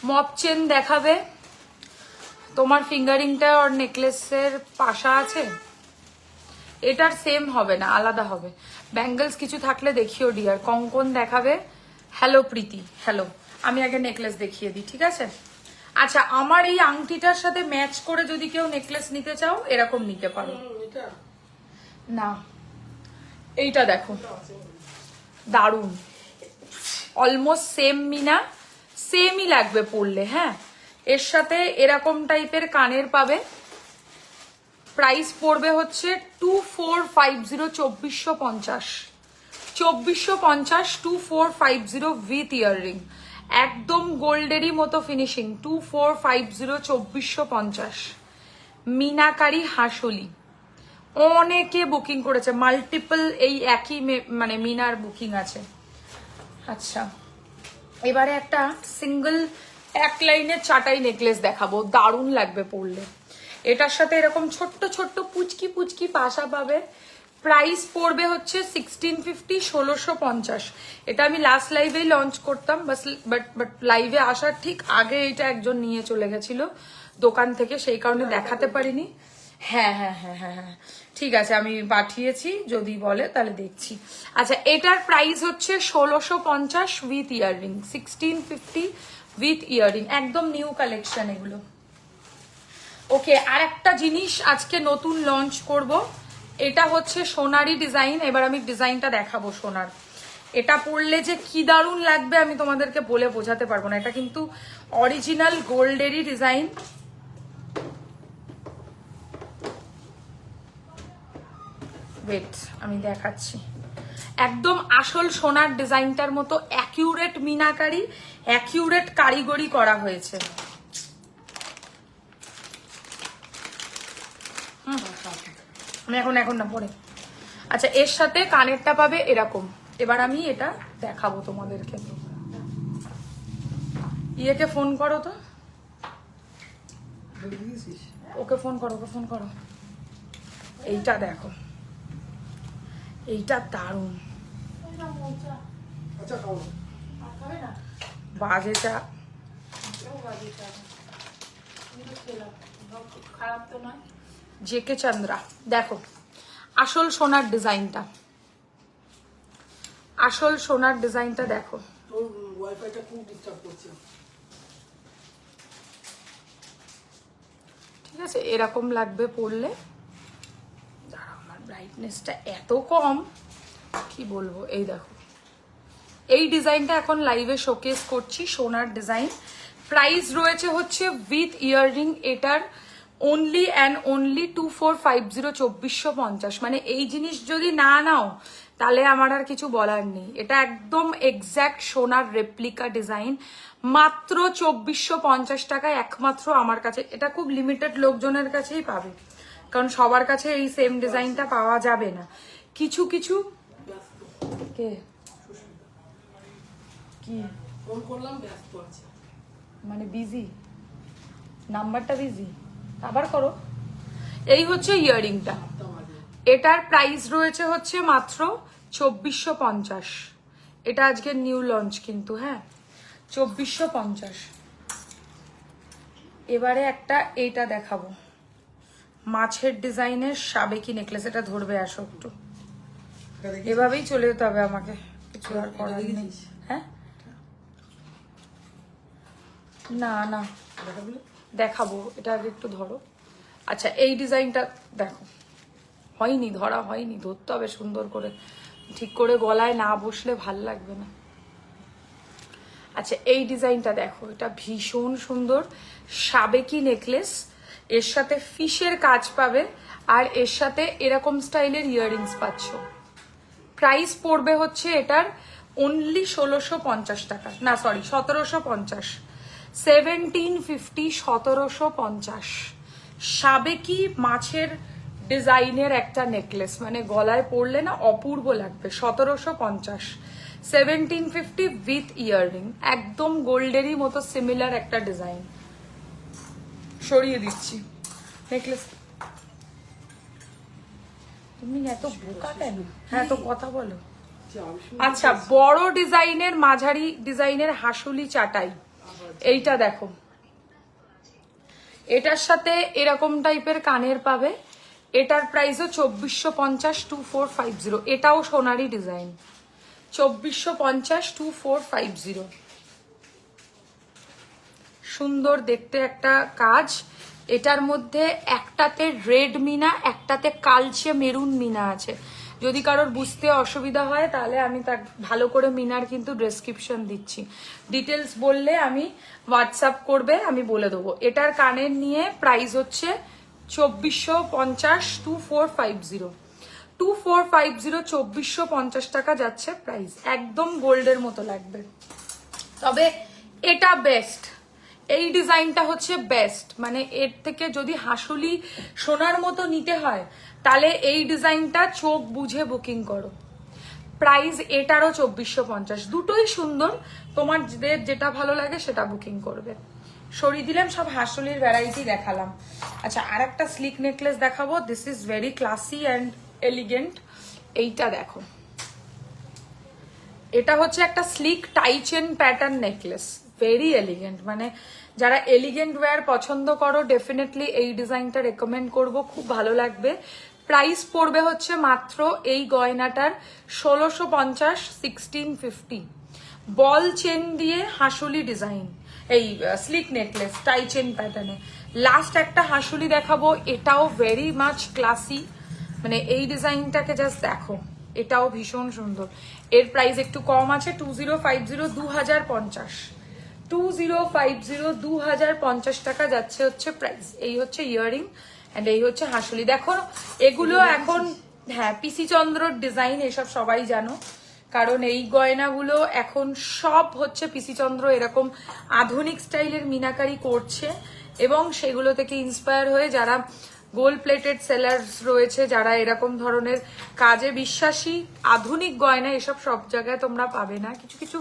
মপ চেন দেখাবে। তোমার ফিঙ্গারিংটা আর নেকলেসের পাশা আছে, এটার সেম হবে না, আলাদা হবে। ব্যাঙ্গেলস কিছু থাকলে দেখিও ডিয়ার। কঙ্কন দেখাবে। হ্যালো প্রীতি, হ্যালো। আমি আগে নেকলেস দেখিয়ে দিই, ঠিক আছে? আচ্ছা, আমার এই আংটিটার সাথে ম্যাচ করে যদি কেউ নেকলেস নিতে চাও এরকম নিতে পারো। এটা না এইটা দেখো, দারুণ, অলমোস্ট সেম মিনা, সেমই লাগবে পরলে। হ্যাঁ এর সাথে এরকম টাইপের কানের পাবে। প্রাইস পড়বে হচ্ছে 2450, 2450, 2450, 2450 উইথ ইয়াররিং। একদম গোল্ডেরই মতো ফিনিশিং। 2450, 2450 মিনাকারি হাসলি। অনেকে বুকিং করেছে, মাল্টিপল এই একই মানে মিনার বুকিং আছে। আচ্ছা এবারে একটা সিঙ্গেল এক লাইনের চাটাই নেকলেস দেখাবো, দারুণ লাগবে পরলে। এটার সাথে এরকম ছোট্ট ছোট্ট পুচকি পুচকি পাশা পাবে। প্রাইস পড়বে হচ্ছে 1650, 1650। এটা আমি লাস্ট লাইভেই লঞ্চ করতাম, বাট লাইভে আসার ঠিক আগে এটা একজন নিয়ে চলে গেছিল দোকান থেকে, সেই কারণে দেখাতে পারিনি। হ্যাঁ হ্যাঁ হ্যাঁ হ্যাঁ হ্যাঁ, ঠিক আছে, আমি পাঠিয়েছি, যদি বলে তাহলে দেখছি। আচ্ছা, এটার প্রাইস হচ্ছে 1650 উইথ ইয়াররিং, 1650 উইথ ইয়াররিং, একদম নিউ কালেকশন এগুলো। ওকে, আর একটা জিনিস আজকে নতুন লঞ্চ করব, এটা হচ্ছে সোনারি ডিজাইন। এবার আমি ডিজাইনটা দেখাবো সোনার। এটা পরলে যে কি দারুণ লাগবে আমি তোমাদেরকে বলে বোঝাতে পারবো না। এটা কিন্তু অরিজিনাল গোল্ডেরই ডিজাইন। ওয়েট, আমি দেখাচ্ছি। একদম আসল সোনার ডিজাইনটার মতো অ্যাকিউরেট মিনাকারি, অ্যাকিউরেট কারিগরি করা হয়েছে। আমি এখন না পরে। আচ্ছা, এর সাথে কানেরটা পাবে এরকম। এবার আমি এটা দেখাবো তোমাদেরকে। ইয়েকে ফোন করো তো, ওকে ফোন করো, ওকে ফোন করো। এইটা দেখো, এইটা দারুণ। বাজে চা, খারাপ তো নয়। জেকে চন্দ্রা, দেখো আসল সোনার ডিজাইনটা, আসল সোনার ডিজাইনটা দেখো। তোর ওয়াইফাইটা খুব ডিস্টার্ব করছে। ঠিক আছে, এরকম লাগবে পরলে। দাঁড়াও, আমার ব্রাইটনেসটা এত কম, কি বলবো। এই দেখো, এই ডিজাইনটা এখন লাইভে শোকেস করছি, সোনার ডিজাইন। প্রাইস রয়েছে হচ্ছে উইথ ইয়াররিং এটার অনলি অ্যান্ড অনলি 2450, 2450। মানে এই জিনিস যদি না নাও তাহলে আমার আর কিছু বলার নেই। এটা একদম এক্স্যাক্ট সোনার রেপ্লিকা ডিজাইন, মাত্র 2450 টাকায় একমাত্র আমার কাছে। এটা খুব লিমিটেড লোকজনের কাছেই পাবে, কারণ সবার কাছে এই সেম ডিজাইনটা পাওয়া যাবে না। কিছু কিছু কে কি ফোন করলাম, ব্যস্ত আছে, মানে বিজি, নাম্বারটা বিজি, আবার করো। এই হচ্ছে ইয়াররিংটা, এটার প্রাইস রয়েছে হচ্ছে মাত্র 2450। এটা আজকের নিউ লঞ্চ কিন্তু, হ্যাঁ 2450। এবারে একটা এইটা দেখাবো, মাছের ডিজাইনের সাবেকি নেকলেস। এটা ধরবে, আসো একটু, এভাবেই চলে যেতে হবে আমাকে, কিছু আর করার নেই। হ্যাঁ, না না দেখাবো, এটা আগে একটু ধরো। আচ্ছা, এই ডিজাইনটা দেখো, হয়নি ধরা, হয়নি, ধরতে হবে সুন্দর করে, ঠিক করে গলায় না বসলে ভাল লাগবে না। আচ্ছা, এই ডিজাইনটা দেখো, এটা ভীষণ সুন্দর সাবেকি নেকলেস, এর সাথে ফিশের কাজ পাবে, আর এর সাথে এরকম স্টাইলের ইয়াররিংস পাচ্ছ। প্রাইস পড়বে হচ্ছে এটার অনলি 1650 টাকা, না সরি 1750, 1750, 1750। সাবেকি মাছের ডিজাইনের একটা নেকলেস, মানে গলায় পরলে না অপূর্ব লাগবে। 1750, 1750 উইথ ইয়াররিং, একদম গোল্ডেরই মতো সিমিলার একটা ডিজাইন। সরিয়ে দিচ্ছি নেকলেস। তুমি এত বোকা কেন? হ্যাঁ, তো কথা বলো। আচ্ছা, বড় ডিজাইনের, মাঝারি ডিজাইনের হাসুলি চাটাই, এইটা দেখো, এটার সাথে এরকম টাইপের কানের পাবে। এটার প্রাইসও 2450, 2450। এটাও সোনারি ডিজাইন, 2450, 2450। সুন্দর দেখতে একটা কাজ। এটার মধ্যে একটাতে রেড মিনা, একটাতে কালচে মেরুন মিনা আছে। যদি কারোর বুঝতে অসুবিধা হয় তাহলে আমি তার ভালো করে মিনার কিন্তু ডেসক্রিপশন দিচ্ছি, ডিটেলস বললে আমি হোয়াটসঅ্যাপ করবে, আমি বলে দেবো। এটার কানের নিয়ে প্রাইস হচ্ছে 2450, 2450, 2450, 2450 টাকা যাচ্ছে প্রাইস। একদম গোল্ডের মতো লাগবে, তবে এটা বেস্ট, এই ডিজাইনটা হচ্ছে বেস্ট। মানে এর থেকে যদি হাসুলি সোনার মতো নিতে হয় তাহলে এই ডিজাইনটা চোখ বুঝে বুকিং করো। প্রাইস এটারও 2450, দুটোই সুন্দর, তোমার যেটা ভালো লাগে সেটা বুকিং করবে। সরিয়ে দিলাম, সব হাসুলির ভ্যারাইটি দেখালাম। আচ্ছা, আর একটা স্লিক নেকলেস দেখাবো। This is very classy and elegant. এইটা দেখো, এটা হচ্ছে একটা sleek tie chain pattern necklace, very elegant. মানে যারা এলিগেন্ট ওয়্যার পছন্দ করো ডেফিনেটলি এই ডিজাইনটা রেকমেন্ড করব, খুব ভালো লাগবে। প্রাইস পড়বে হচ্ছে মাত্র এই গয়নাটার 1650, 1650। বল চেন দিয়ে হাসুলি ডিজাইন, এই স্লিক নেকলেস টাই চেন প্যাটার্নে। লাস্ট একটা হাসুলি দেখাবো, এটাও ভেরি মাচ ক্লাসি। মানে এই ডিজাইনটাকে জাস্ট দেখো, এটাও ভীষণ সুন্দর। এর প্রাইস একটু কম আছে, 2050, 2050, 2050, 2050 টাকা যাচ্ছে হচ্ছে প্রাইস। এই হচ্ছে ইয়াররিং অ্যান্ড এই হচ্ছে হাসুলি। দেখো এগুলো এখন, হ্যাঁ, পিসি চন্দ্রর ডিজাইন, এসব সবাই জানো। কারণ এই গয়নাগুলো এখন সব হচ্ছে পিসি চন্দ্র এরকম আধুনিক স্টাইলের মিনাকারি করছে, এবং সেগুলো থেকে ইন্সপায়ার হয়ে যারা গোল্ড প্লেটেড সেলার্স রয়েছে, যারা এরকম ধরনের কাজে বিশ্বাসী, আধুনিক গয়না এসব সব জায়গায় তোমরা পাবে না। কিছু কিছু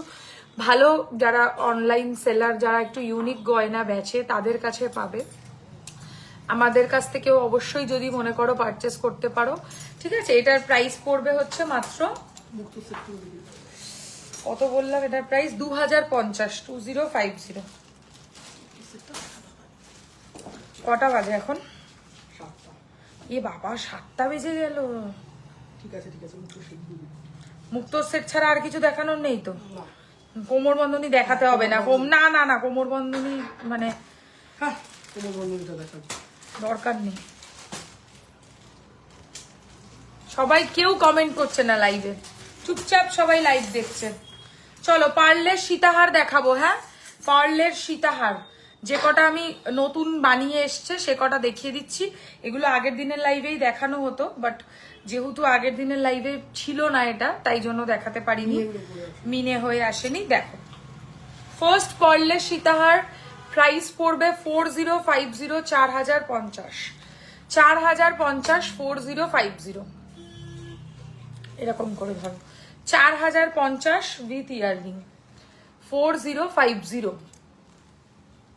ভালো যারা অনলাইন সেলার, যারা একটু ইউনিক গয়না বেচে, তাদের কাছে পাবে। আমাদের কাছ থেকেও অবশ্যই যদি মনে করো পারচেস করতে পারো, ঠিক আছে। এটার প্রাইস পড়বে হচ্ছে মাত্র, কত বললাম এটার প্রাইস, 2050, 2050। কটা বাজে এখন? এ বাবা, 7টা বেজে গেল। ঠিক আছে ঠিক আছে, মুক্ত সেট ছাড়া আর কিছু দেখানোর নেই তো? কোমর বন্ধনী দেখাতে হবে না, না না না, কোমর বন্ধনী মানে হ্যাঁ, কোমর বন্ধনীটা দেখাবো, দরকার নেই। সবাই কেউ কমেন্ট করছে না লাইভে, চুপচাপ সবাই লাইভ দেখছে। চলো পার্লের সীতাহার দেখাবো। হ্যাঁ, পার্লের সীতাহার যে কটা আমি নতুন বানিয়ে এসছে সে কটা দেখিয়ে দিচ্ছি। এগুলো আগের দিনের লাইভেই দেখানো হতো, বাট যেহেতু আগের দিনের লাইভে ছিল না এটা, তাই জন্য দেখাতে পারিনি, মিনে হয়ে আসেনি। দেখো, ফার্স্ট পার্লের সীতাহার প্রাইস পড়বে 4050, 4050, 4050, 4050, এরকম করে ধরো, 4050 উইথ ইয়াররিং, 4050।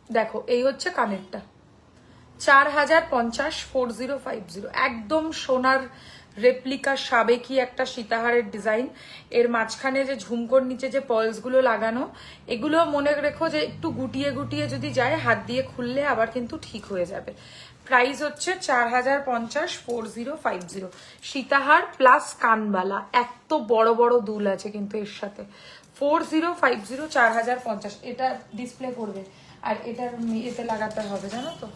দেখো এই হচ্ছে কানেরটা, 4050, 4050, একদম সোনার রেপ্লিকা সাবেকি একটা সীতাহারের ডিজাইন। এর মাঝখানে যে ঝুমকোর নিচে যে পার্লস গুলো লাগানো, এগুলো মনে রেখো যে একটু গুটিয়ে গুটিয়ে যদি যায়, হাত দিয়ে খুললে আবার কিন্তু ঠিক হয়ে যাবে। প্রাইস হচ্ছে 4050, 4050। সীতাহার প্লাস কানবালা, এত বড় বড় দুল আছে কিন্তু এর সাথে। 4050, 4050, এটা ডিসপ্লে করবে, আর এটার এতে লাগাতে হবে, জানো তো?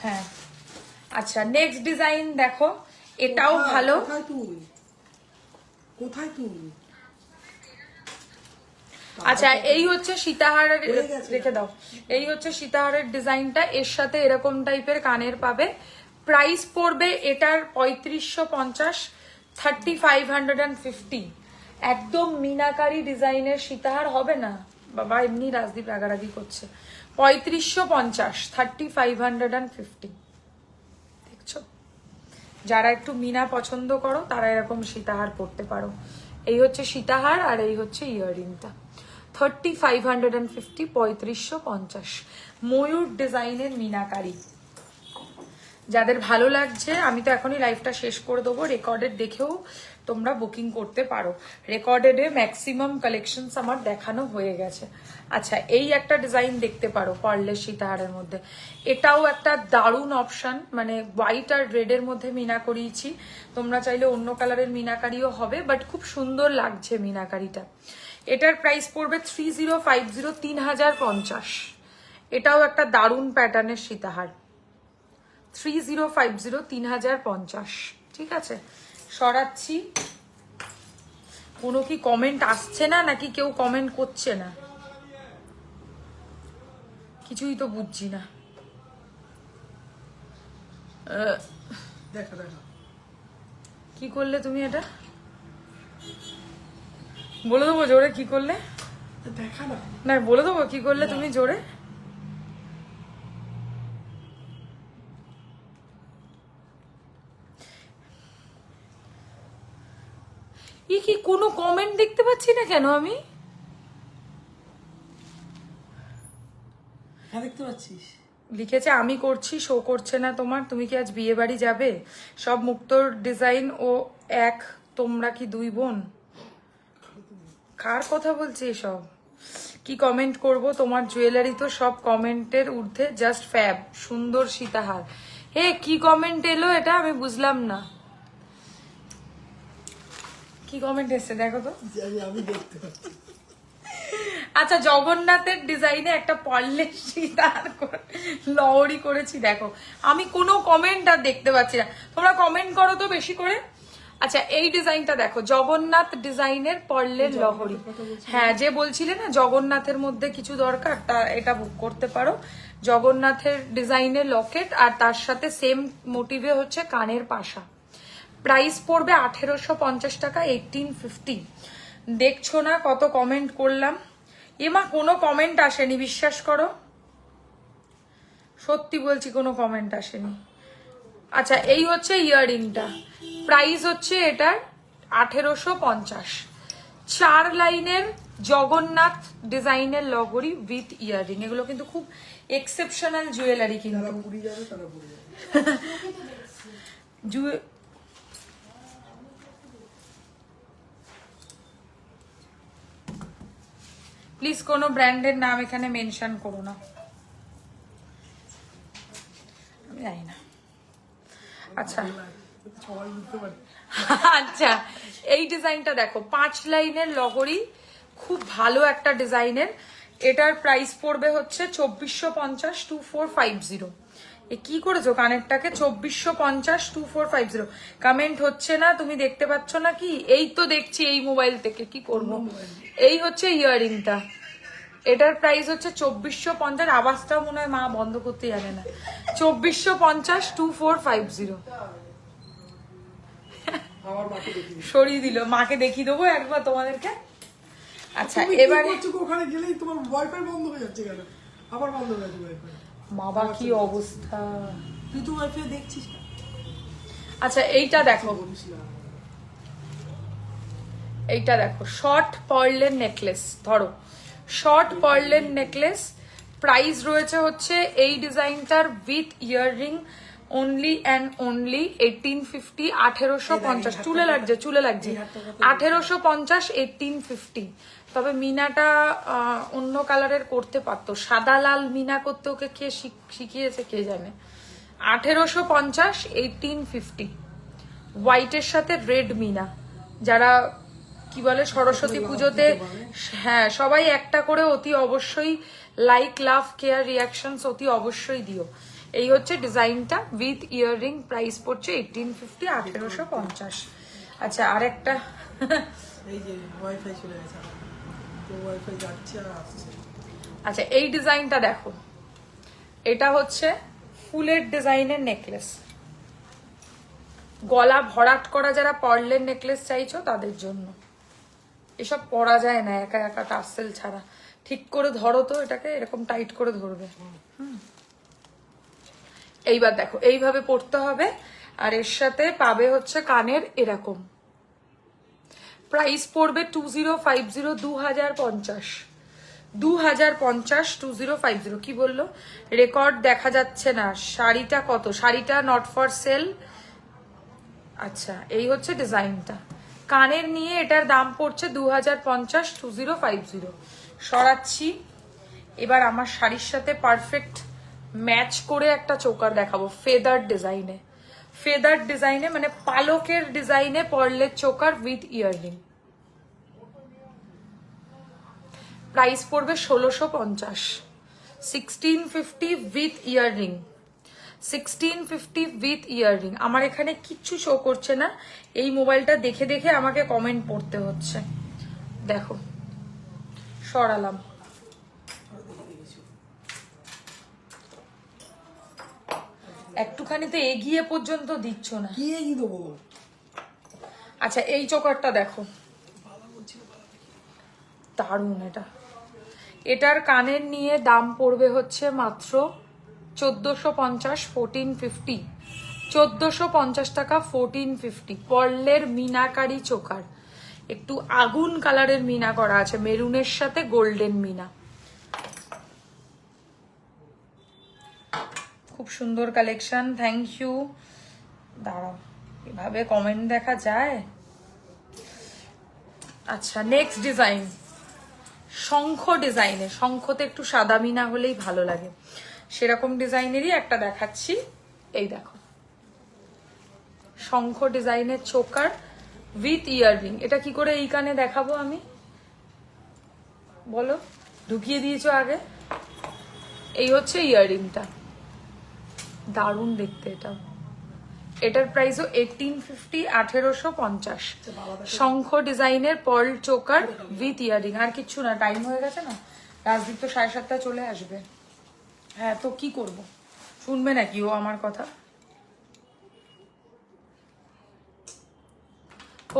হ্যাঁ। আচ্ছা, নেক্সট ডিজাইন দেখো, এটাও ভালো। কোথায় তুমি? আচ্ছা, এই হচ্ছে সীতাহারের, রেখে দাও। এই হচ্ছে সীতাহারের ডিজাইনটা, এর সাথে এরকম টাইপের কানের পাবে। প্রাইস পড়বে এটার 3550, 3550। একদম মিনাকারি ডিজাইনের সীতাহার হবে না বাবা, এমনি রাজদীপ রাগারাগি করছে। 3550, 3550, দেখছো? যারা একটু মিনা পছন্দ করো তারা এরকম সীতাহার পরতে পারো। এই হচ্ছে সীতাহার আর এই হচ্ছে ইয়াররিংটা, 3550, 3550। ময়ূর ডিজাইনের মিনাকারি, যাদের ভালো লাগছে, আমি তো এখনই লাইভটা শেষ করে দেবো, রেকর্ডেড দেখেও তোমরা বুকিং করতে পারো। রেকর্ডেডে ম্যাক্সিমাম কালেকশনস আমার দেখানো হয়ে গেছে। আচ্ছা, এই একটা ডিজাইন দেখতে পারো পার্লের সীতাহারের মধ্যে, এটাও একটা দারুণ অপশন। মানে হোয়াইট আর রেডের মধ্যে মিনা করিয়েছি, তোমরা চাইলে অন্য কালারের মিনাকারিও হবে, বাট খুব সুন্দর লাগছে মিনাকারিটা। এটার প্রাইস পড়বে 3050, 3050। এটাও একটা দারুণ প্যাটার্নের সীতাহার, 3050, 3050। ঠিক আছে, সরাচ্ছি। কোনো কি কমেন্ট আসছে না, নাকি কেউ কমেন্ট করছে না? কিছুই তো বুঝছি না। দেখা দেখা কি করলে তুমি এটা? বলে দেবো জোরে কি করলে? দেখা না, না বলে দেবো কি করলে তুমি জোরে? ই কি, কোনো কমেন্ট দেখতে পাচ্ছি না কেন আমি? দেখতে পাচ্ছিস? লিখেছে আমি করছি, শো করছে না তোমার, তুমি কি আজ বিয়ে বাড়ি যাবে? সব মুক্তোর ডিজাইন ও এক, তোমরা কি দুই বোন? কার কথা বলছে এসব? কি কমেন্ট করব, তোমার জুয়েলারি তো সব কমেন্টের ঊর্ধ্বে, জাস্ট ফ্যাব, সুন্দর সীতাহার। হে কি কমেন্ট এলো এটা আমি বুঝলাম না, কি কমেন্ট এসছে দেখো তো। আমি দেখতে পাচ্ছি। আচ্ছা, জগন্নাথের ডিজাইনে একটা পল্লের সীতার লহরি করেছি দেখো। আমি কোনো কমেন্ট আর দেখতে পাচ্ছি না, তোমরা কমেন্ট করো তো বেশি করে। আচ্ছা, এই ডিজাইনটা দেখো, জগন্নাথ ডিজাইনের পর্লের লহরি। হ্যাঁ, যে বলছিলে না জগন্নাথের মধ্যে কিছু দরকার, তা এটা বুক করতে পারো। জগন্নাথের ডিজাইনের লকেট আর তার সাথে সেম মোটিভে হচ্ছে কানের পাশা। প্রাইস পড়বে 1850 টাকা, 1850। দেখছো না কত কমেন্ট করলাম? এমা কোনো কমেন্ট আসেনি, বিশ্বাস করো, সত্যি বলছি কোনো কমেন্ট আসেনি। আচ্ছা, এই হচ্ছে ইয়াররিংটা, প্রাইস হচ্ছে এটার 1850। 4 লাইনের জগন্নাথ ডিজাইনের লগরি উইথ ইয়াররিং। এগুলো কিন্তু খুব এক্সেপশনাল জুয়েলারি কিন্তু। পুরি যাবে তারা পুরি যাবে। প্লিজ কোনো ব্র্যান্ডের নাম এখানে মেনশন করো না, আমি জানি না। আচ্ছা সবাই বুঝতে পারে। আচ্ছা, এই ডিজাইনটা দেখো, 5 লাইনের লহরি, খুব ভালো একটা ডিজাইনের। এটার প্রাইস পড়বে হচ্ছে 2450, 2450। এ কি করেছো কানেরটাকে? 2450, 2450। কমেন্ট হচ্ছে না, তুমি দেখতে পাচ্ছ না কি? এই তো দেখছি এই মোবাইল থেকে, কি করব। এই হচ্ছে ইয়াররিংটা, এটার প্রাইস হচ্ছে 2450। আওয়াজটাও মনে হয় মা বন্ধ করতে জানে না। 2450, 2450। সরিয়ে দিল, মাকে দেখিয়ে দেবো একবার তোমাদেরকে। আচ্ছা, এবারে ওখানে গেলেই তোমার ওয়াইফাই বন্ধ হয়ে যাচ্ছে কেন? আবার বন্ধ হয়ে যাচ্ছে ওয়াইফাই। বাবা কি অবস্থা, তুই তো ওয়াইফাই দেখছিস না। আচ্ছা, এইটা দেখো, এইটা দেখো, শর্ট পার্লের নেকলেস। ধরো, শর্ট পার্লের নেকলেস, প্রাইস রয়েছে হচ্ছে এই ডিজাইনটার with earring only and only 1850, 1850। চুলে লাগছে, চুলে লাগছে। 1850, 1850। তবে মিনাটা অন্য কালারের করতে পারতো, সাদা লাল মিনা করতে ওকে কে শিখিয়েছে কে জানে। 1850, 1850। হোয়াইটের সাথে রেড মিনা। যারা কি বলে সরস্বতী পুজোতে, হ্যাঁ সবাই একটা করে অতি অবশ্যই লাইক, লাভ, কেয়ার, রিয়াকশনস অতি অবশ্যই দিও। এই হচ্ছে ডিজাইনটা উইথ ইয়াররিং, প্রাইস পড়ছে 1850, 1850। আচ্ছা, আরেকটা এই যে ওয়াইফাই চলে গেছে, তো ওয়াইফাই যাচ্ছে আর আসছে। আচ্ছা, এই ডিজাইনটা দেখো, এটা হচ্ছে ফুলের ডিজাইনের নেকলেস। গলা ভরাট করা যারা পার্লের নেকলেস চাইছো তাদের জন্য। এসব পরা যায় না একা একা টার্সেল ছাড়া। ঠিক করে ধরো তো এটাকে, এরকম টাইট করে ধরবে। এইবার দেখো, এইভাবে পড়তে হবে। আর এর সাথে পাবে হচ্ছে কানের এরকম। প্রাইস পড়বে 2050, 2050, 2050, 2050। কি বললো? রেকর্ড দেখা যাচ্ছে না। শাড়িটা কত? শাড়িটা নট ফর সেল। আচ্ছা, এই হচ্ছে ডিজাইনটা। কানের নিয়ে এটার দাম পড়ছে 2050, 2050। সরাচ্ছি। এবার আমার শাড়ির সাথে পারফেক্ট ম্যাচ করে একটা চোকার দেখাবো, ফেদার ডিজাইনে। ফেদার ডিজাইনে মানে পালকের ডিজাইনে পার্লের চোকার উইথ ইয়াররিং। প্রাইস পড়বে 1650, 1650 উইথ ইয়াররিং, 1650 উইথ ইয়াররিং। আমার এখানে কিচ্ছু শো করছে না, এই মোবাইলটা দেখে দেখে আমাকে কমেন্ট পড়তে হচ্ছে। দেখো, সরালাম। একটুখানি তো এগিয়ে পর্যন্ত দিচ্ছ না। কি এগিয়ে দেবো? আচ্ছা, এই চোকারটা দেখো, দারুণ এটা। এটার কানের নিয়ে দাম পড়বে হচ্ছে মাত্র 1450, 1450, 1450 টাকা, 1450। পার্লের মিনাকারি চোকার, একটু আগুন কালারের মিনা করা আছে, মেরুনের সাথে গোল্ডেন মিনা। খুব সুন্দর কালেকশন, থ্যাংক ইউ। দাঁড়াও, এভাবে কমেন্ট দেখা যায়? আচ্ছা, নেক্সট ডিজাইন শঙ্খ ডিজাইনের। শঙ্খতে একটু সাদামি না হলেই ভালো লাগে, সেরকম ডিজাইনেরই একটা দেখাচ্ছি। এই দেখো, শঙ্খ ডিজাইনের চোকার উইথ ইয়াররিং। এটা কি করে এই কানে দেখাবো আমি, বলো? ঢুকিয়ে দিয়েছো আগে। এই হচ্ছে ইয়াররিংটা, দারুণ দেখতে এটা। এটার প্রাইসও 1850, 1850। শঙ্খ ডিজাইনের পার্ল চোকার উইথ ইয়াররিং। আর কিচ্ছু না, টাইম হয়ে গেছে না, রাজদীপ তো 7:30 চলে আসবে। হ্যাঁ, তো কি করব, শুনবে নাকি ও আমার কথা?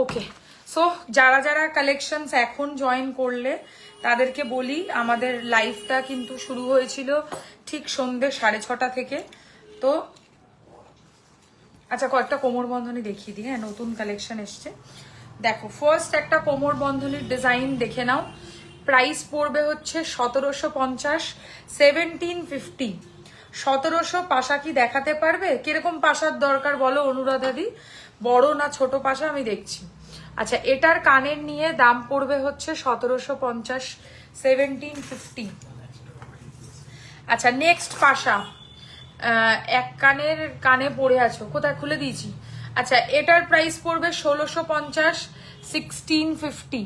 ওকে, সো যারা যারা কালেকশনস এখন জয়েন করলে তাদেরকে বলি, আমাদের লাইভটা কিন্তু শুরু হয়েছিল ঠিক সন্ধ্যে 6:30 থেকে। তো আচ্ছা, কয়েকটা কোমর বন্ধনী দেখিয়ে দিই। হ্যাঁ, নতুন কালেকশন এসছে। দেখো, ফার্স্ট একটা কোমর বন্ধনীর ডিজাইন দেখে নাও। প্রাইস পড়বে হচ্ছে 1750, 1750। 1700 পাশা কি দেখাতে পারবে? কিরকম পাশার দরকার বলো অনুরাধাদি, বড় না ছোট পাশা? আমি দেখছি। আচ্ছা, এটার কানের নিয়ে দাম পড়বে হচ্ছে 1750, 1750। আচ্ছা, নেক্সট পাশা, এক কানের কানে পড়ে আছো, কোথায় খুলে দিয়েছি? আচ্ছা, এটার প্রাইস পড়বে 1650, 1650,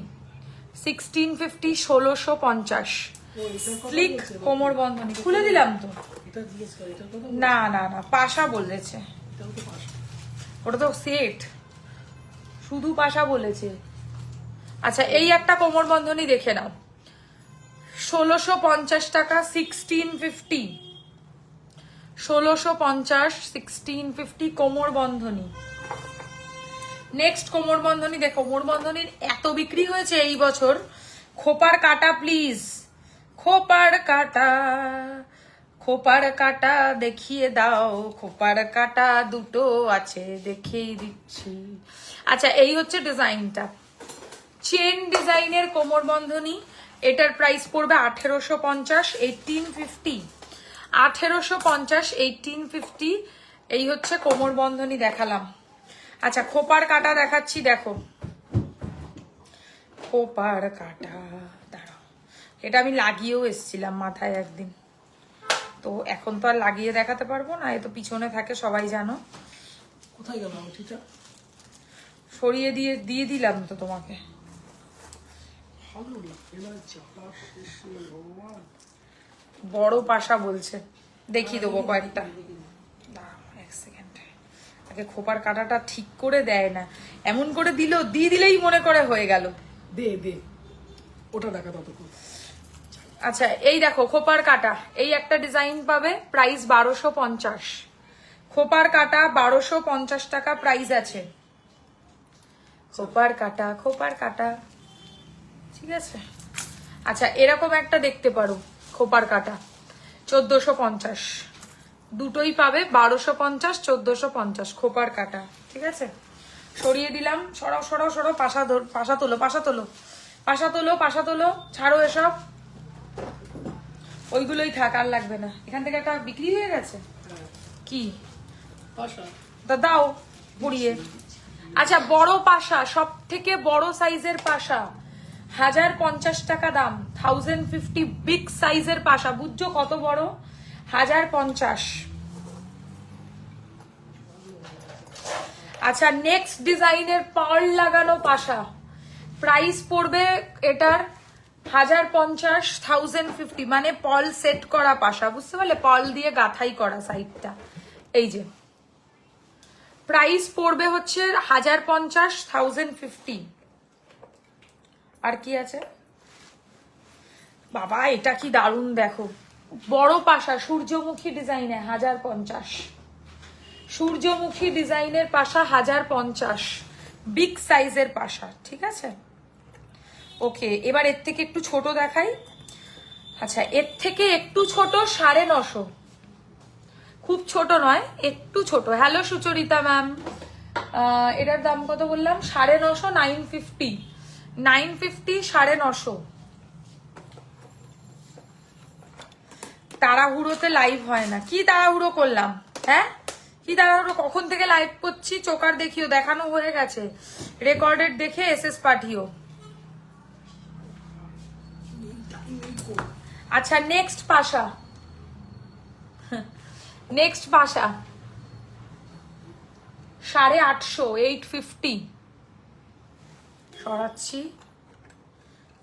1650, 1650। স্লিক কোমর বন্ধনী খুলে দিলাম তো। না না না, পাশা বলেছে, ওটা তো সেট, শুধু পাশা বলেছে। আচ্ছা, এই একটা কোমর বন্ধনী দেখে নাও, 1650 টাকা, 1650, 1650, 1650 কোমর বন্ধনী। নেক্সট কোমর বন্ধনী দেখো, কোমর বন্ধনীর এত বিক্রি হয়েছে এই বছর। খোপার কাটা প্লিজ, খোপার কাটা, খোপার কাটা দেখিয়ে দাও, খোপার কাটা দুটো আছে দেখিয়ে দিচ্ছি। আচ্ছা, এই হচ্ছে ডিজাইনটা, চেন ডিজাইনের কোমর বন্ধনী। এটার প্রাইস পড়বে 1850, 1850, 1850, 1850। এই হচ্ছে কোমর বন্ধনী দেখালাম। আচ্ছা, খোপার কাটা দেখাচ্ছি, দেখো খোপার কাটা। দাঁড়াও, এটা আমি লাগিয়েও এসেছিলাম মাথায় একদিন, তো এখন তো আর লাগিয়ে দেখাতে পারবো না, এ তো পিছনে থাকে সবাই জানো। কোথায় গেল আংটিটা? সরিয়ে দিয়ে দিয়ে দিলাম তো তোমাকে। বড় পাশা বলছে, দেখিয়ে দেবো কয়েকটা। এক সেকেন্ড, আগে খোপার কাটাটা ঠিক করে দেয় না, এমন করে দিল, দিয়ে দিলেই মনে করে হয়ে গেল। দে দে, ওটা দেখা ততক্ষণ। আচ্ছা, এই দেখো খোপার কাটা, এই একটা ডিজাইন পাবে, প্রাইস 1250। খোপার কাটা 1250 টাকা প্রাইস আছে। খোপার কাটা, খোপার কাটা, ঠিক আছে। আচ্ছা, এরকম একটা দেখতে পারো খোপার কাটা, 1450। দুটোই পাবে, 1250, 1450 খোপার কাটা, ঠিক আছে। সরিয়ে দিলাম, সরাও সরাও সরাও, পাশা পাশা তোলো, পাশা তোলো, পাশা তোলো, পাশা তোলো, ছাড়ো এসব, ওইগুলোই থাক, আর লাগবে না। এখান থেকে একটা বিক্রি হয়ে গেছে কি, তা দাও পুড়িয়ে। আচ্ছা, বড় পাশা, সব থেকে বড় সাইজের পাশা 1050 টাকা দাম, 1050, বিগ সাইজের পাশা, বুঝছো কত বড়? 1050। আচ্ছা, নেক্সট ডিজাইনের পার্ল লাগানো পাশা, প্রাইস পড়বে এটার 1050, 1050, মানে পার্ল সেট করা পাশা, বুঝতে পারলে? পার্ল দিয়ে গাঁথাই করা সাইডটা। এই যে প্রাইস পড়বে হচ্ছে 1050, 1050। আর কি আছে বাবা, এটা কি দারুণ দেখো, বড় পাশা, সূর্যমুখী ডিজাইনে 1050, সূর্যমুখী ডিজাইনের পাশা 1050, বিগ সাইজের পাশা, ঠিক আছে। ওকে, এবার এর থেকে একটু ছোট দেখাই। আচ্ছা, এর থেকে একটু ছোট 950, খুব ছোট নয়, একটু ছোট। হ্যালো সুচরিতা ম্যাম, এটার দাম কত বললাম? 950, 950, 950, 950। তাড়াহুড়োতে লাইভ হয় না। কি তাড়াহুড়ো করলাম? হ্যাঁ, কি তাড়াহুড়ো? কখন থেকে লাইভ করছি? চোকার দেখিও, দেখানো হয়ে গেছে। রেকর্ডেড দেখে এসএস পাঠিও। আচ্ছা, নেক্সট পাশা, নেক্সট পাশা 850, 850 সরাচ্ছি।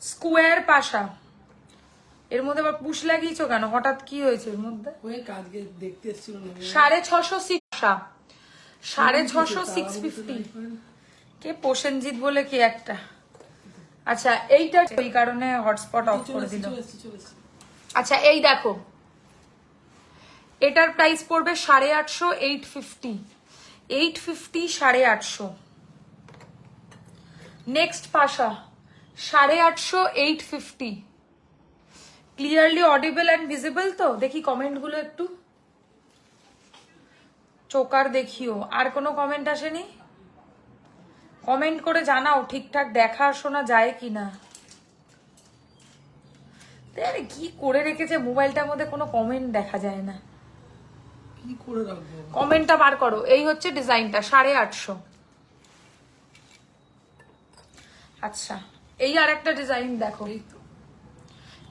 স্কোয়ার পাশা, এর মধ্যে আবার পুশ লাগিয়েছো কেন? হঠাৎ কি হয়েছে এর মধ্যে? ওই কাজকে দেখতে এসেছিল না 650, 650, 650। কে প্রসেনজিৎ বলে কি একটা। আচ্ছা, এইটা ওই কারণে হটস্পট অফ করে দিল। চলে এসেছি। আচ্ছা, এই দেখো, এটার প্রাইস পড়বে 850, 850, 850, 850। Next Pasha 850, 850। Clearly audible and visible তো? দেখি কমেন্ট গুলো একটু, চোকার দেখিও। আর কোনো কমেন্ট আসেনি? কমেন্ট করে জানাও ঠিকঠাক দেখা শোনা যায় কিনা। আরে কি করে রেখেছে মোবাইলটার মধ্যে, কোনো কমেন্ট দেখা যায় না। কি করে রাখবো? কমেন্টটা বার করো। এই হচ্ছে ডিজাইনটা 850। আচ্ছা, এই আর একটা ডিজাইন দেখো। এই তো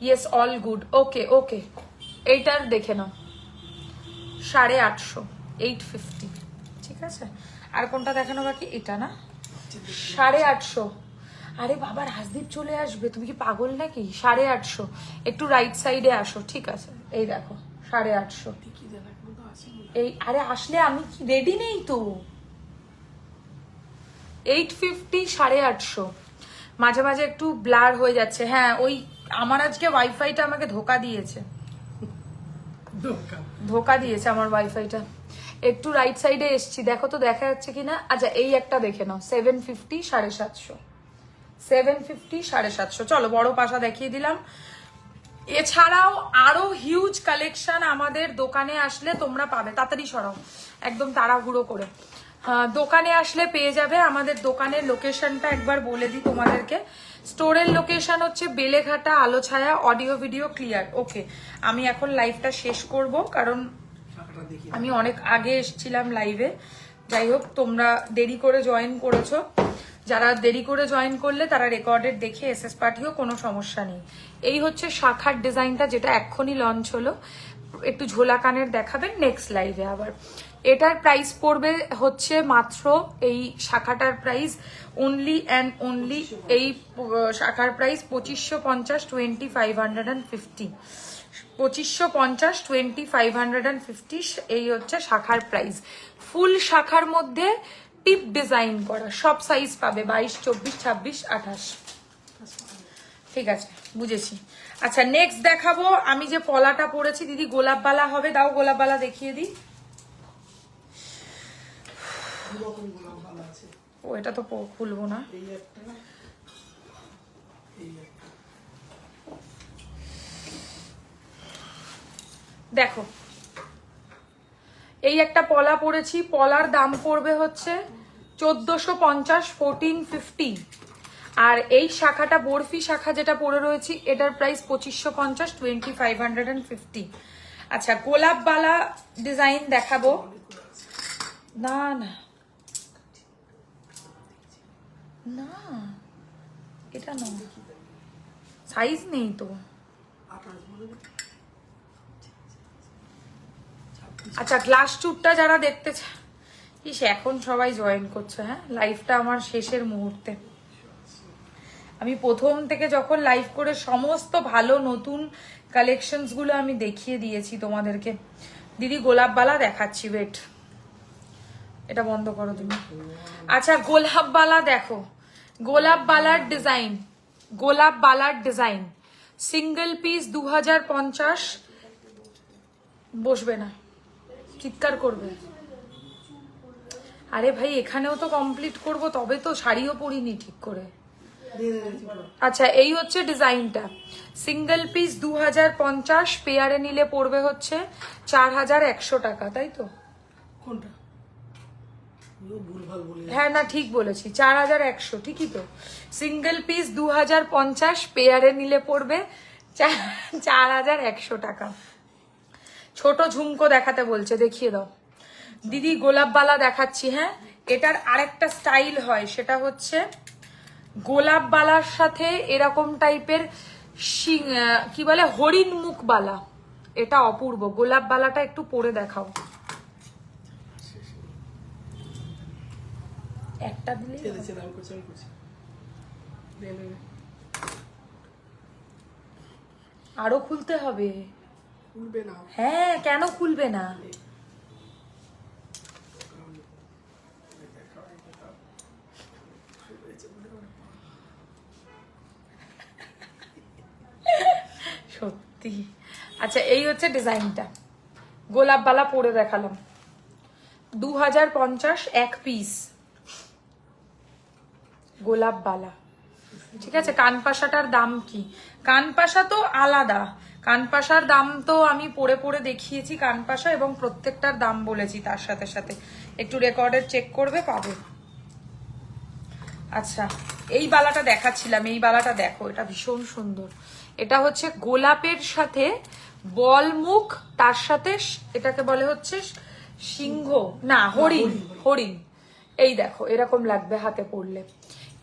ইয়েস, অল গুড। ওকে ওকে, এইটার দেখে নাও 850, 850। ঠিক আছে, আর কোনটা দেখানো বাকি? এটা না, 850। আরে বাবা, রাজদীপ চলে আসবে, তুমি কি পাগল নাকি? 850, একটু রাইট সাইডে আসো। ঠিক আছে, এই দেখো 850। ঠিকই দেন, এখন তো আসেনি। এই, আরে আসলে আমি কি রেডি নেই তো। 850, 850। মাঝে মাঝে একটু ব্লার হয়ে যাচ্ছে। হ্যাঁ, ওই আমার আজকে ওয়াইফাইটা আমাকে ধোকা দিয়েছে, ধোকা দিয়েছে আমার ওয়াইফাইটা। একটু রাইট সাইডে এসছি, দেখো তো দেখা যাচ্ছে কিনা। আচ্ছা, এই একটা দেখে নাও 750, 750, 750, 750। চলো, বড় পাশা দেখিয়ে দিলাম। এছাড়াও আরো হিউজ কালেকশন আমাদের দোকানে আসলে তোমরা পাবে। তাড়াতাড়ি সরাও, একদম তাড়াহুড়ো করে। দোকানে আসলে পেয়ে যাবে। আমাদের দোকানের লোকেশনটা একবার বলে দিই তোমাদেরকে। স্টোরের লোকেশন হচ্ছে বেলেঘাটা, আলোছায়া, অডিও ভিডিও ক্লিয়ার। ওকে, আমি এখন লাইভটা শেষ করব কারণ আমি অনেক আগে এসেছিলাম লাইভে। যাই হোক, তোমরা দেরি করে জয়েন করেছো। যারা দেরি করে জয়েন করলে তারা রেকর্ডেড দেখে এসএস পাঠিও, কোনো সমস্যা নেই। এই হচ্ছে শাখার ডিজাইনটা, যেটা এক্ষুনি লঞ্চ হলো। একটু ঝোলা কানের দেখাবেন নেক্সট লাইভে আবার। এটার প্রাইস পড়বে হচ্ছে মাত্র, এই শাখাটার প্রাইস অনলি অ্যান্ড অনলি, এই শাখার প্রাইস 2550, 2550, 2550, 2550। এই হচ্ছে শাখার প্রাইস। ফুল শাখার মধ্যে টিপ ডিজাইন করা, সব সাইজ পাবে, 22, 24, 26, 28। ঠিক আছে, বুঝেছি। আচ্ছা, নেক্সট দেখাবো আমি যে পলাটা পরেছি। দিদি গোলাপ বালা হবে, দাও গোলাপ বালা দেখিয়ে দিই। ও, এটা তো খুলবো না। দেখো, এই একটা পলা পরেছি, পলার দাম পড়বে হচ্ছে 1450, 1450। আর এই শাখাটা বরফি শাখা যেটা পরে রয়েছি, এটার প্রাইস 2550, 2550। আচ্ছা, গোলাপ বালা ডিজাইন দেখাবো। না না না, এটা না, সাইজ নেই তো। আচ্ছা, গ্লাস চুটটা যারা দেখতে ইস, এখন সবাই জয়েন করছে। হ্যাঁ, লাইভটা আমার শেষের মুহূর্তে। আমি প্রথম থেকে যখন লাইভ করে সমস্ত ভালো নতুন কালেকশনস গুলো আমি দেখিয়ে দিয়েছি তোমাদেরকে। দিদি গোলাপ বালা দেখাচ্ছি, ওয়েট, এটা বন্ধ করো তুমি। আচ্ছা, গোলাপ বালা দেখো, গোলাপ বালার ডিজাইন, গোলাপ বালার ডিজাইন সিঙ্গেল পিস 2050। বসবে না, চিৎকার করবে। আরে ভাই, এখানেও তো কমপ্লিট করব, তবে তো শাড়িও পরিনি ঠিক করে। আচ্ছা, এই হচ্ছে ডিজাইনটা, সিঙ্গেল পিস 2050, পেয়ারে নিলে পড়বে হচ্ছে 4100 টাকা, তাই তো? কোনটা? হ্যাঁ, না ঠিক বলেছি, 4100, ঠিকই তো। সিঙ্গেল পিস 2050, পেয়ারে নিলে পড়বে 4100 টাকা। ছোট ঝুমকো দেখাতে বলছে, দেখিয়ে দাও দিদি। গোলাপ বালা দেখাচ্ছি। হ্যাঁ, এটার আরেকটা স্টাইল হয়, সেটা হচ্ছে গোলাপ বালার সাথে এরকম টাইপের কি বলে হরিণ মুখ বালা। এটা অপূর্ব। গোলাপ বালাটা একটু পরে দেখাও। একটা দিলে আরো খুলতে হবে। খুলবে না। হ্যাঁ, কেন খুলবে না? সত্যি। আচ্ছা, এই হচ্ছে ডিজাইনটা। গোলাপ বালা পরে দেখালাম। 2050 এক পিস গোলাপ বালা। ঠিক আছে, কানপাশাটার দাম কি? কানপাশা তো আলাদা। কানপাশার দাম তো আমি পরে পরে দেখিয়েছি কানপাশা, এবং প্রত্যেকটার দাম বলেছি তার সাথে সাথে। একটু রেকর্ডের চেক করবে, পাবে। আচ্ছা, এই বালাটা দেখাচ্ছিলাম। এই বালাটা দেখো, এটা ভীষণ সুন্দর। এটা হচ্ছে গোলাপের সাথে বল মুখ, তার সাথে এটাকে বলে হচ্ছে সিংহ, না হরিণ। হরিণ। এই দেখো, এরকম লাগবে হাতে পড়লে।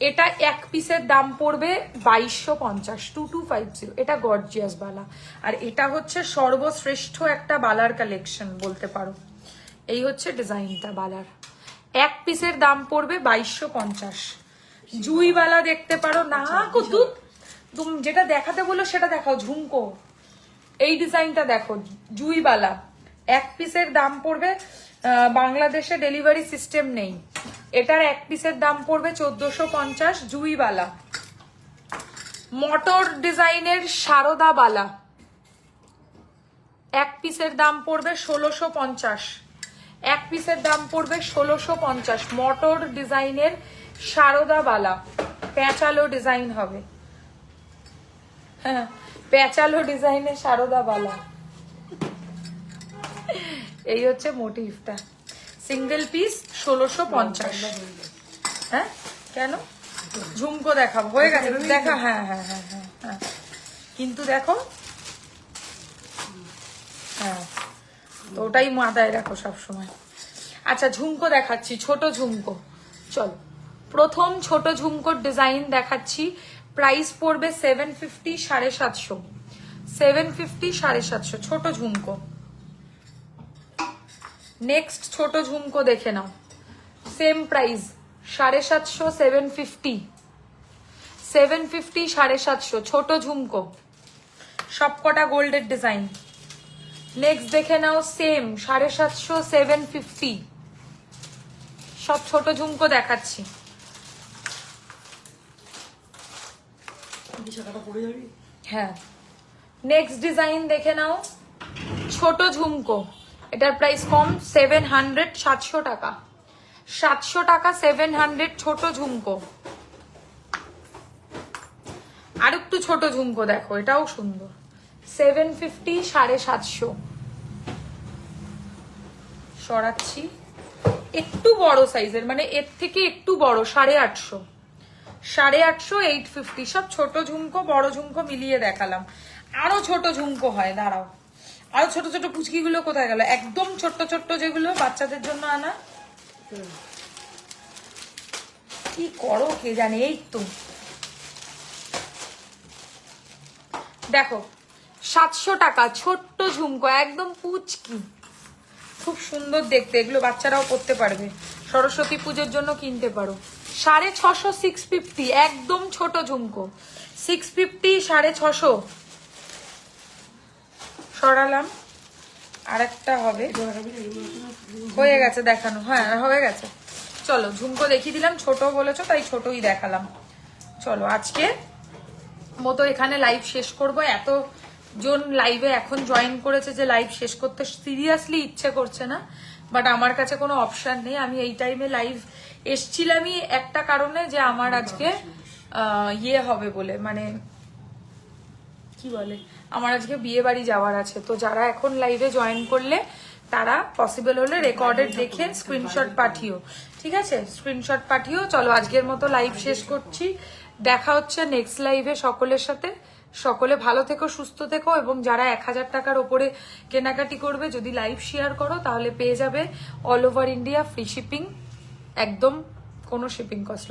এটা এক পিসের দাম পড়বে 2250, 2250। এটা গর্জিয়াস বালা। আর এটা হচ্ছে সর্বশ্রেষ্ঠ একটা বালার কালেকশন বলতে পারো। এই হচ্ছে ডিজাইনটা বালার। এক পিসের দাম পড়বে 2250। জুই বালা দেখতে পারো। না তুমি যেটা দেখাতে বলো সেটা দেখাও। ঝুমকো, এই ডিজাইনটা দেখো, জুই বালা। এক পিসের দাম পড়বে, বাংলাদেশে ডেলিভারি সিস্টেম নেই। এটার এক পিসের দাম পড়বে 1450। জুই বালা। মটর ডিজাইনের সারদা বালা, এক পিসের দাম পড়বে 1650। এক পিসের দাম পড়বে 1650। মটর ডিজাইনের সারদা বালা, পেঁচালো ডিজাইন হবে। হ্যাঁ, পেঁচালো ডিজাইনের সারদা বালা। এই হচ্ছে মোটিভটা। Single piece 1650। হ্যাঁ, কেন? ঝুমকো দেখাবো, হয়ে গেছে দেখা। হ্যাঁ হ্যাঁ হ্যাঁ হ্যাঁ হ্যাঁ, কিন্তু দেখো, হ্যাঁ, তো ওটাই মাথায় রাখো সবসময়। আচ্ছা, ঝুমকো দেখাচ্ছি, ছোট ঝুমকো। চলো, প্রথম ছোট ঝুমকোর ডিজাইন দেখাচ্ছি। প্রাইস পড়বে 750, 750, 750, 750। ছোট ঝুমকো। নেক্সট ছোট ঝুমকো দেখে নাও। Same price, 750, 750, 750, 750। ছোট ঝুমকো, সবকটা গোল্ডের ডিজাইন। নেক্সট দেখে নাও, সেম 750, 750। সব ছোট ঝুমকো দেখাচ্ছি। হ্যাঁ, নেক্সট ডিজাইন দেখে নাও, ছোট ঝুমকো। এটার প্রাইস কম, 700, 700 টাকা। 700 টাকা, 700। ছোট ঝুমকো। আর একটু ছোট ঝুমকো দেখো, এটাও সুন্দর। 750, 750। সরাচ্ছি, একটু বড় সাইজের, মানে এর থেকে একটু বড়, 850, 850, 850। সব ছোট ঝুমকো বড় ঝুমকো মিলিয়ে দেখালাম। আরো ছোট ঝুমকো হয়, দাঁড়াও। আরো ছোট ছোট পুচকিগুলো কোথায় গেল? একদম ছোট্ট ছোট্ট যেগুলো বাচ্চাদের জন্য আনা। কি করো কে জানে। এই তো দেখো, 700 টাকা ছোট্ট ঝুমকো, একদম পুচকি, খুব সুন্দর দেখতে। এগুলো বাচ্চারাও পরতে পারবে, সরস্বতী পুজোর জন্য কিনতে পারো। 650, 650। একদম ছোট ঝুমকো, 650, 650। সরালাম, আরেকটা হবে। হয়ে গেছে দেখানো, হ্যাঁ হয়ে গেছে। চলো, ঝুমকো দেখিয়ে দিলাম, ছোট বলেছো তাই ছোটই দেখালাম। চলো, আজকে মতো এখানে লাইভ শেষ করবো। এত জন লাইভে এখন জয়েন করেছে যে লাইভ শেষ করতে সিরিয়াসলি ইচ্ছে করছে না, বাট আমার কাছে কোনো অপশন নেই। আমি এই টাইমে লাইভ এসছিলামই একটা কারণে, যে আমার আজকে ইয়ে হবে বলে, মানে কি বলে, আমার আজকে বিয়ে বাড়ি যাওয়ার আছে। তো যারা এখন লাইভে জয়েন করলে তারা পসিবল হলে রেকর্ডেড দেখে স্ক্রিনশট পাঠিও, ঠিক আছে? স্ক্রিনশট পাঠিও। চলো, আজকের মতো লাইভ শেষ করছি। দেখা হচ্ছে নেক্সট লাইভে সকলের সাথে। সকলে ভালো থেকো, সুস্থ থেকো, এবং যারা 1000 টাকার ওপরে কেনাকাটি করবে যদি লাইভ শেয়ার করো তাহলে পেয়ে যাবে all over India free shipping, একদম কোনো শিপিং কস্ট